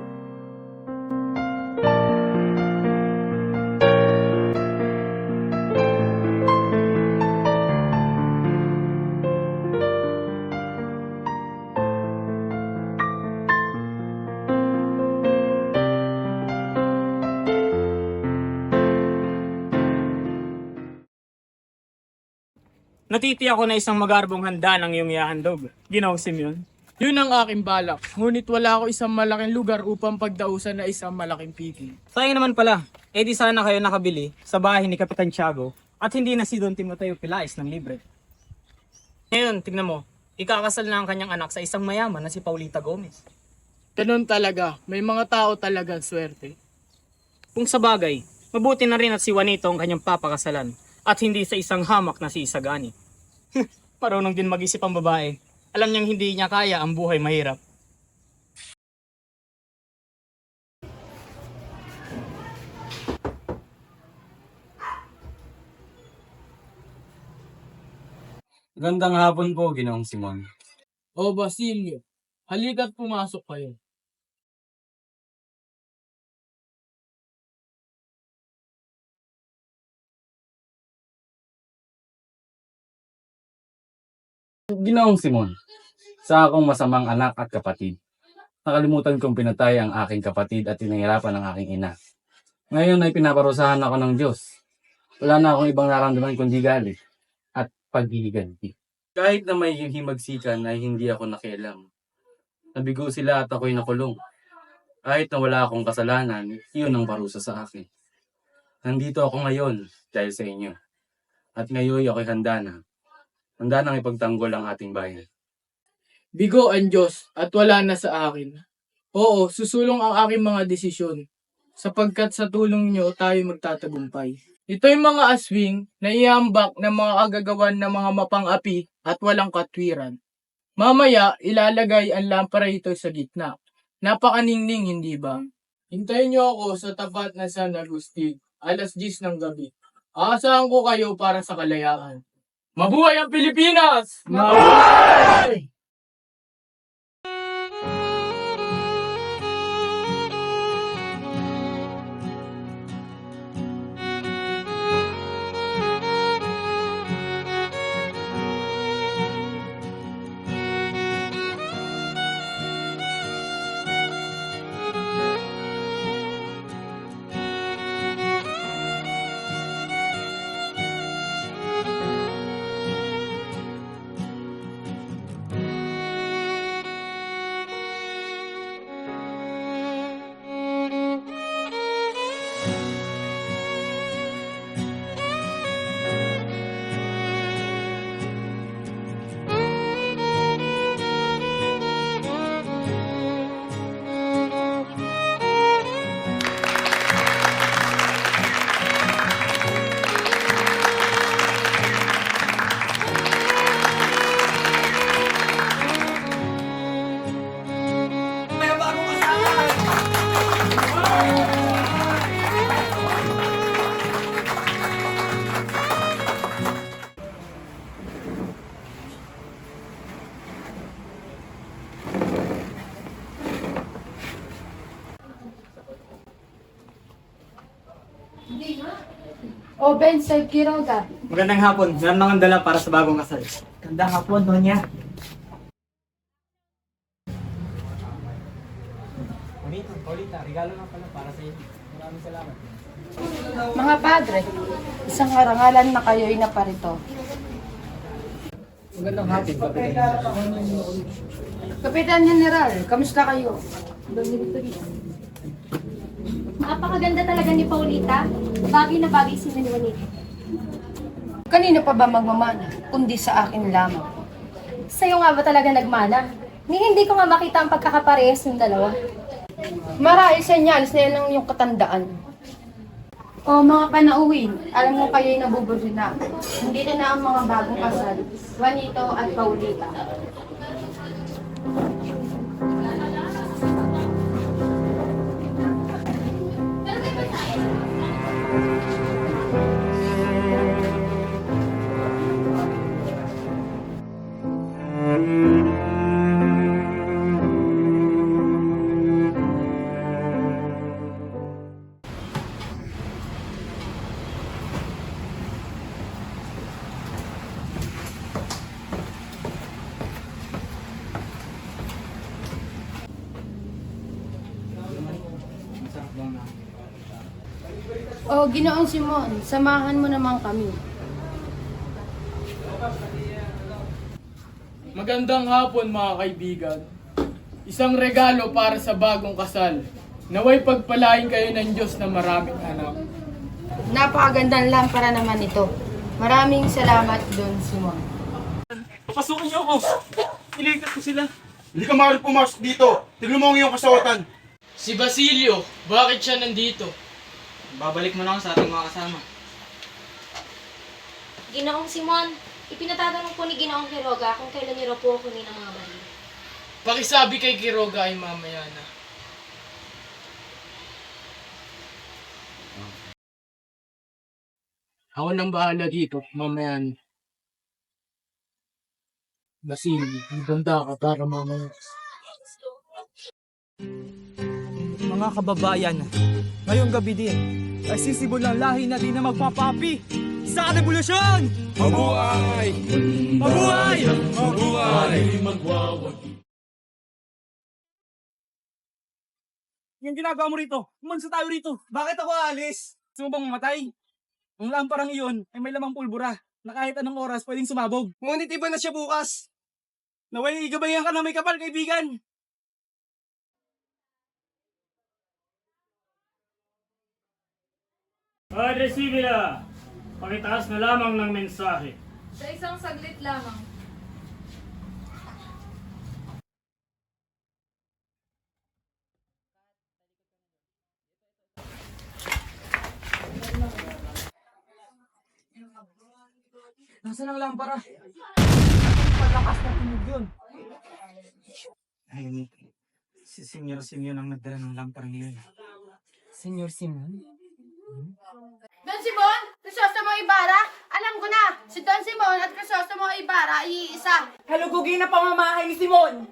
Natitiyak ko na isang magarbong handa ng iyong ihahandog, Ginoong Simeon. Yun ang aking balak. Ngunit wala ako isang malaking lugar upang pagdausan na isang malaking piging. Sayang naman pala, Eh di sana kayo nakabili sa bahay ni Kapitan Tiago at hindi na si Don Timoteo Pilais ng libre. Ngayon, tignan mo, ikakasal na ang kanyang anak sa isang mayaman na si Paulita Gomez. Ganun talaga, may mga tao talagang swerte. Kung sa bagay, mabuti na rin at si Juanito ang kanyang papakasalan at hindi sa isang hamak na si Isagani. Marunong din mag-isip ang babae. Alam niyang hindi niya kaya ang buhay mahirap. Gandang hapon po, Ginoong Simon. O Basilio, halika't pumasok kayo. Ginoong Simon, sa akong masamang anak at kapatid, nakalimutan kong pinatay ang aking kapatid at tinahirapan ang aking ina. Ngayon ay pinaparusahan ako ng Diyos. Wala na akong ibang naramdaman kundi galit at paghihiganti. Kahit na may himagsikan ay hindi ako nakialam. Nabigo sila at ako'y nakulong. Kahit na wala akong kasalanan, iyon ang parusa sa akin. Nandito ako ngayon dahil sa inyo. At ngayon ako'y handa na. Handa nang ipagtanggol ang ating bayan. Bigo ang Diyos at wala na sa akin. Oo, susulong ang aking mga desisyon. Sapagkat sa tulong niyo tayo magtatagumpay. Ito'y mga aswing na iambak ng mga agagawan ng mga mapang-api at walang katwiran. Mamaya, ilalagay ang lampara ito sa gitna. Napakaningning, hindi ba? Hintayin niyo ako sa tapat na San Agustin, 10:00 ng gabi. Aasahan ko kayo para sa kalayaan. Mabuhay ang Pilipinas! Mabuhay! O Ben, Sir Quiroga. Magandang hapon, meron nang dala para sa bagong kasal. Magandang hapon, Donya. Paulita, regalo na pala para sa iyo. Maraming salamat. Mga padre, isang karangalan na kayo'y naparito. Magandang hapon, Kapitan. Kapitan General, kamusta kayo? Napakaganda talaga ni Paulita. Bagay na bagay si Juanito. Kanino pa ba magmamana, kundi sa akin lamang? Sa'yo nga ba talaga nagmana? Ni hindi ko nga makita ang pagkakaparehas ng dalawa. Marahil senyales na yan ang iyong katandaan. O mga panauhin, alam mo kayo'y nabubuli na. Nandito na ang mga bagong kasal, Juanito at Paulita. O Ginoong Simon, samahan mo naman kami. Magandang hapon mga kaibigan. Isang regalo para sa bagong kasal. Naway pagpalain kayo ng Diyos na maraming anak. Napakagandang lampara naman ito. Maraming salamat, Don Simon. Papasukin niyo ako. Ilikat ko sila. Hindi ka maaari pumasok dito. Tignan mo ang iyong kasawatan. Si Basilio, bakit siya nandito? Babalik mo na ako sa ating mga kasama. Ginoong Simon, ipinatatanong po ni Ginoong Quiroga kung kailan niyo raw po kunin ang mga baril. Pakisabi kay Quiroga ay mamaya na. Ako nang bahala dito, mamaya na. Basilio, ibanda ka para mamaya. Mga kababayan, ngayong gabi din ay sisibol ang lahi na di na magpapapi sa revolusyon! Mabuhay! Mabuhay! Mabuhay! Yung ginagawa mo rito, umansa tayo rito. Bakit ako aalis? Gusto mo bang mamatay? Ang lamparang iyon ay may lamang pulbura na kahit anong oras pwedeng sumabog. Ngunit iba na siya bukas. Naway igabayan ka na may kapal, kaibigan. Padre Sibila, pakitaas na lamang ng mensahe. Sa isang saglit lamang. Nasaan ang lampara? Palakas na tunog yun. Ay, si Senyor Simeon ang nagdala ng lamparang yun. Senyor Simon? Don Simon, Crisostomo Ibarra, alam ko na, si Don Simon at Crisostomo Ibarra ay iisa. Halugugin na pamamahay ni Simon!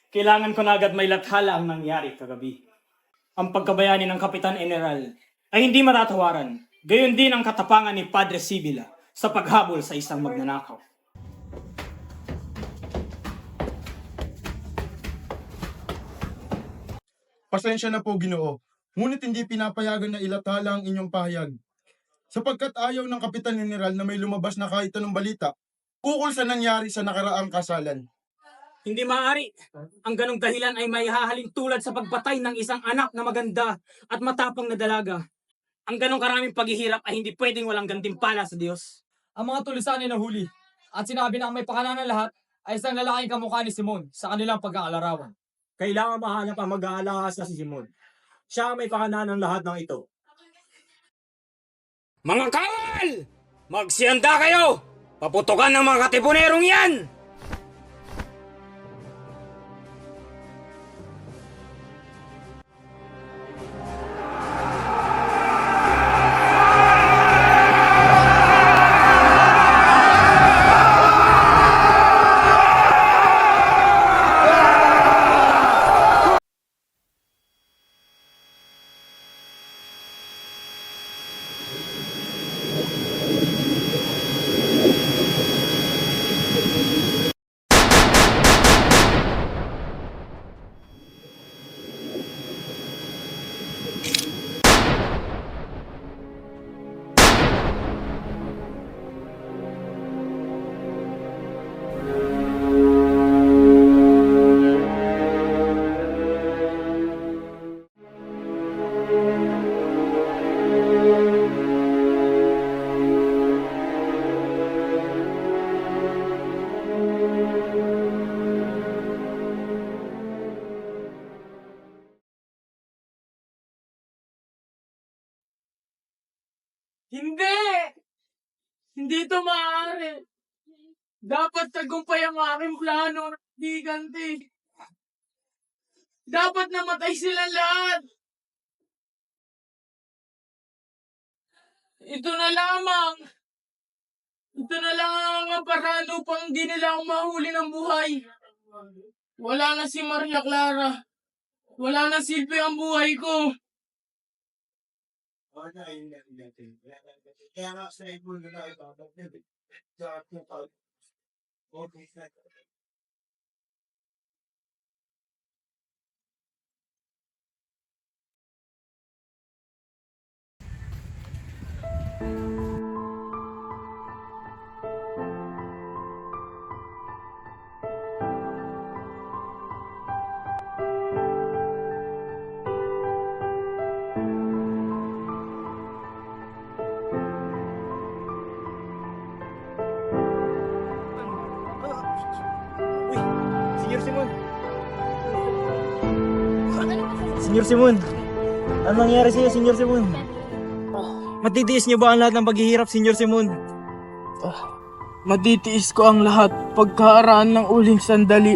Kailangan ko na agad may lathala ang nangyari kagabi. Ang pagkabayani ng Kapitan General ay hindi matatawaran. Gayon din ang katapangan ni Padre Sibila sa paghabol sa isang magnanakaw. Pasensya na po, Ginoo. Ngunit hindi pinapayagan na ilathala ang inyong pahayag. Sapagkat ayaw ng Kapitan General na may lumabas na kahit anong balita ukol sa nangyari sa nakaraang kasalan. Hindi maaari. Ang ganong dahilan ay may hahalin tulad sa pagpatay ng isang anak na maganda at matapang na dalaga. Ang ganong karaming paghihirap ay hindi pwedeng walang gantimpala sa Diyos. Ang mga tulisan ay nahuli at sinabi na ang may pakanan ng lahat ay isang lalaking kamukha ni Simon sa kanilang pagkaalarawan. Kailangan mahanap ang mag-aalahas na si Simon. Siya ang may pakanan ng lahat ng ito. Mga kawal! Magsiyanda kayo! Paputukan ng mga katipunerong yan! Hindi! Hindi ito maaari. Dapat tagumpay ang aking plano, di ganti. Dapat namatay silang lahat. Ito na lamang. Ito na lang ang paraan upang di nila ako mahuli ng buhay. Wala na si Maria Clara. Wala na silbi ang buhay ko. Kaya nga sa ibon na ibabag Senyor Simon. Ano nangyari sa'yo, Senyor Simon? Matitiis niyo ba ang lahat ng paghihirap, Senyor Simon? Matitiis ko ang lahat pagkaaraan ng uling sandali.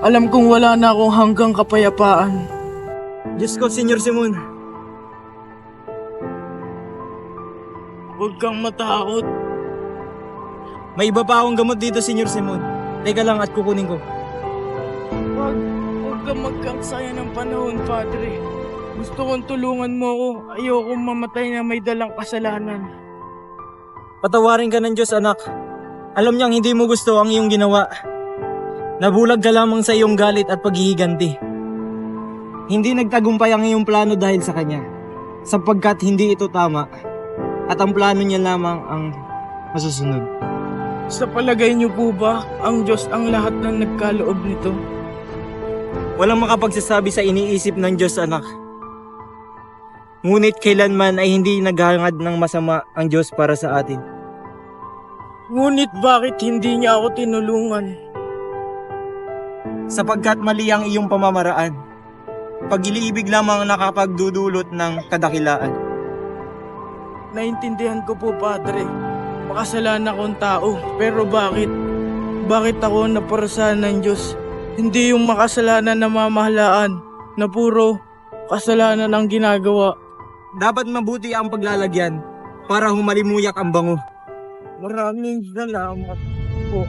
Alam kong wala na akong hanggang kapayapaan. Diyos ko, Senyor Simon. Huwag kang matakot. May iba pa akong gamot dito, Senyor Simon. Teka lang at kukunin ko. Huwag kang magkangsaya ng panahon, Padre. Gusto kong tulungan mo ako. Ayokong mamatay na may dalang kasalanan. Patawarin ka ng Diyos, anak. Alam niyang hindi mo gusto ang iyong ginawa. Nabulag ka lamang sa iyong galit at paghihiganti. Hindi nagtagumpay ang iyong plano dahil sa Kanya, sapagkat hindi ito tama, at ang plano niya lamang ang masusunod. Sa palagay niyo po ba, ang Diyos ang lahat ng nagkaloob nito? Walang makapagsasabi sa iniisip ng Diyos, anak. Ngunit kailanman ay hindi naghahangad ng masama ang Diyos para sa atin. Ngunit bakit hindi niya ako tinulungan? Sapagkat mali ang iyong pamamaraan. Pag-iliibig lamang ang nakapagdudulot ng kadakilaan. Naintindihan ko po, Padre. Makasalanan akong tao. Pero bakit? Bakit ako naparusahan ng Diyos? Hindi yung makasalanan na mamahalaan na puro kasalanan ang ginagawa. Dapat mabuti ang paglalagyan para humalimuyak ang bango. Maraming salamat po.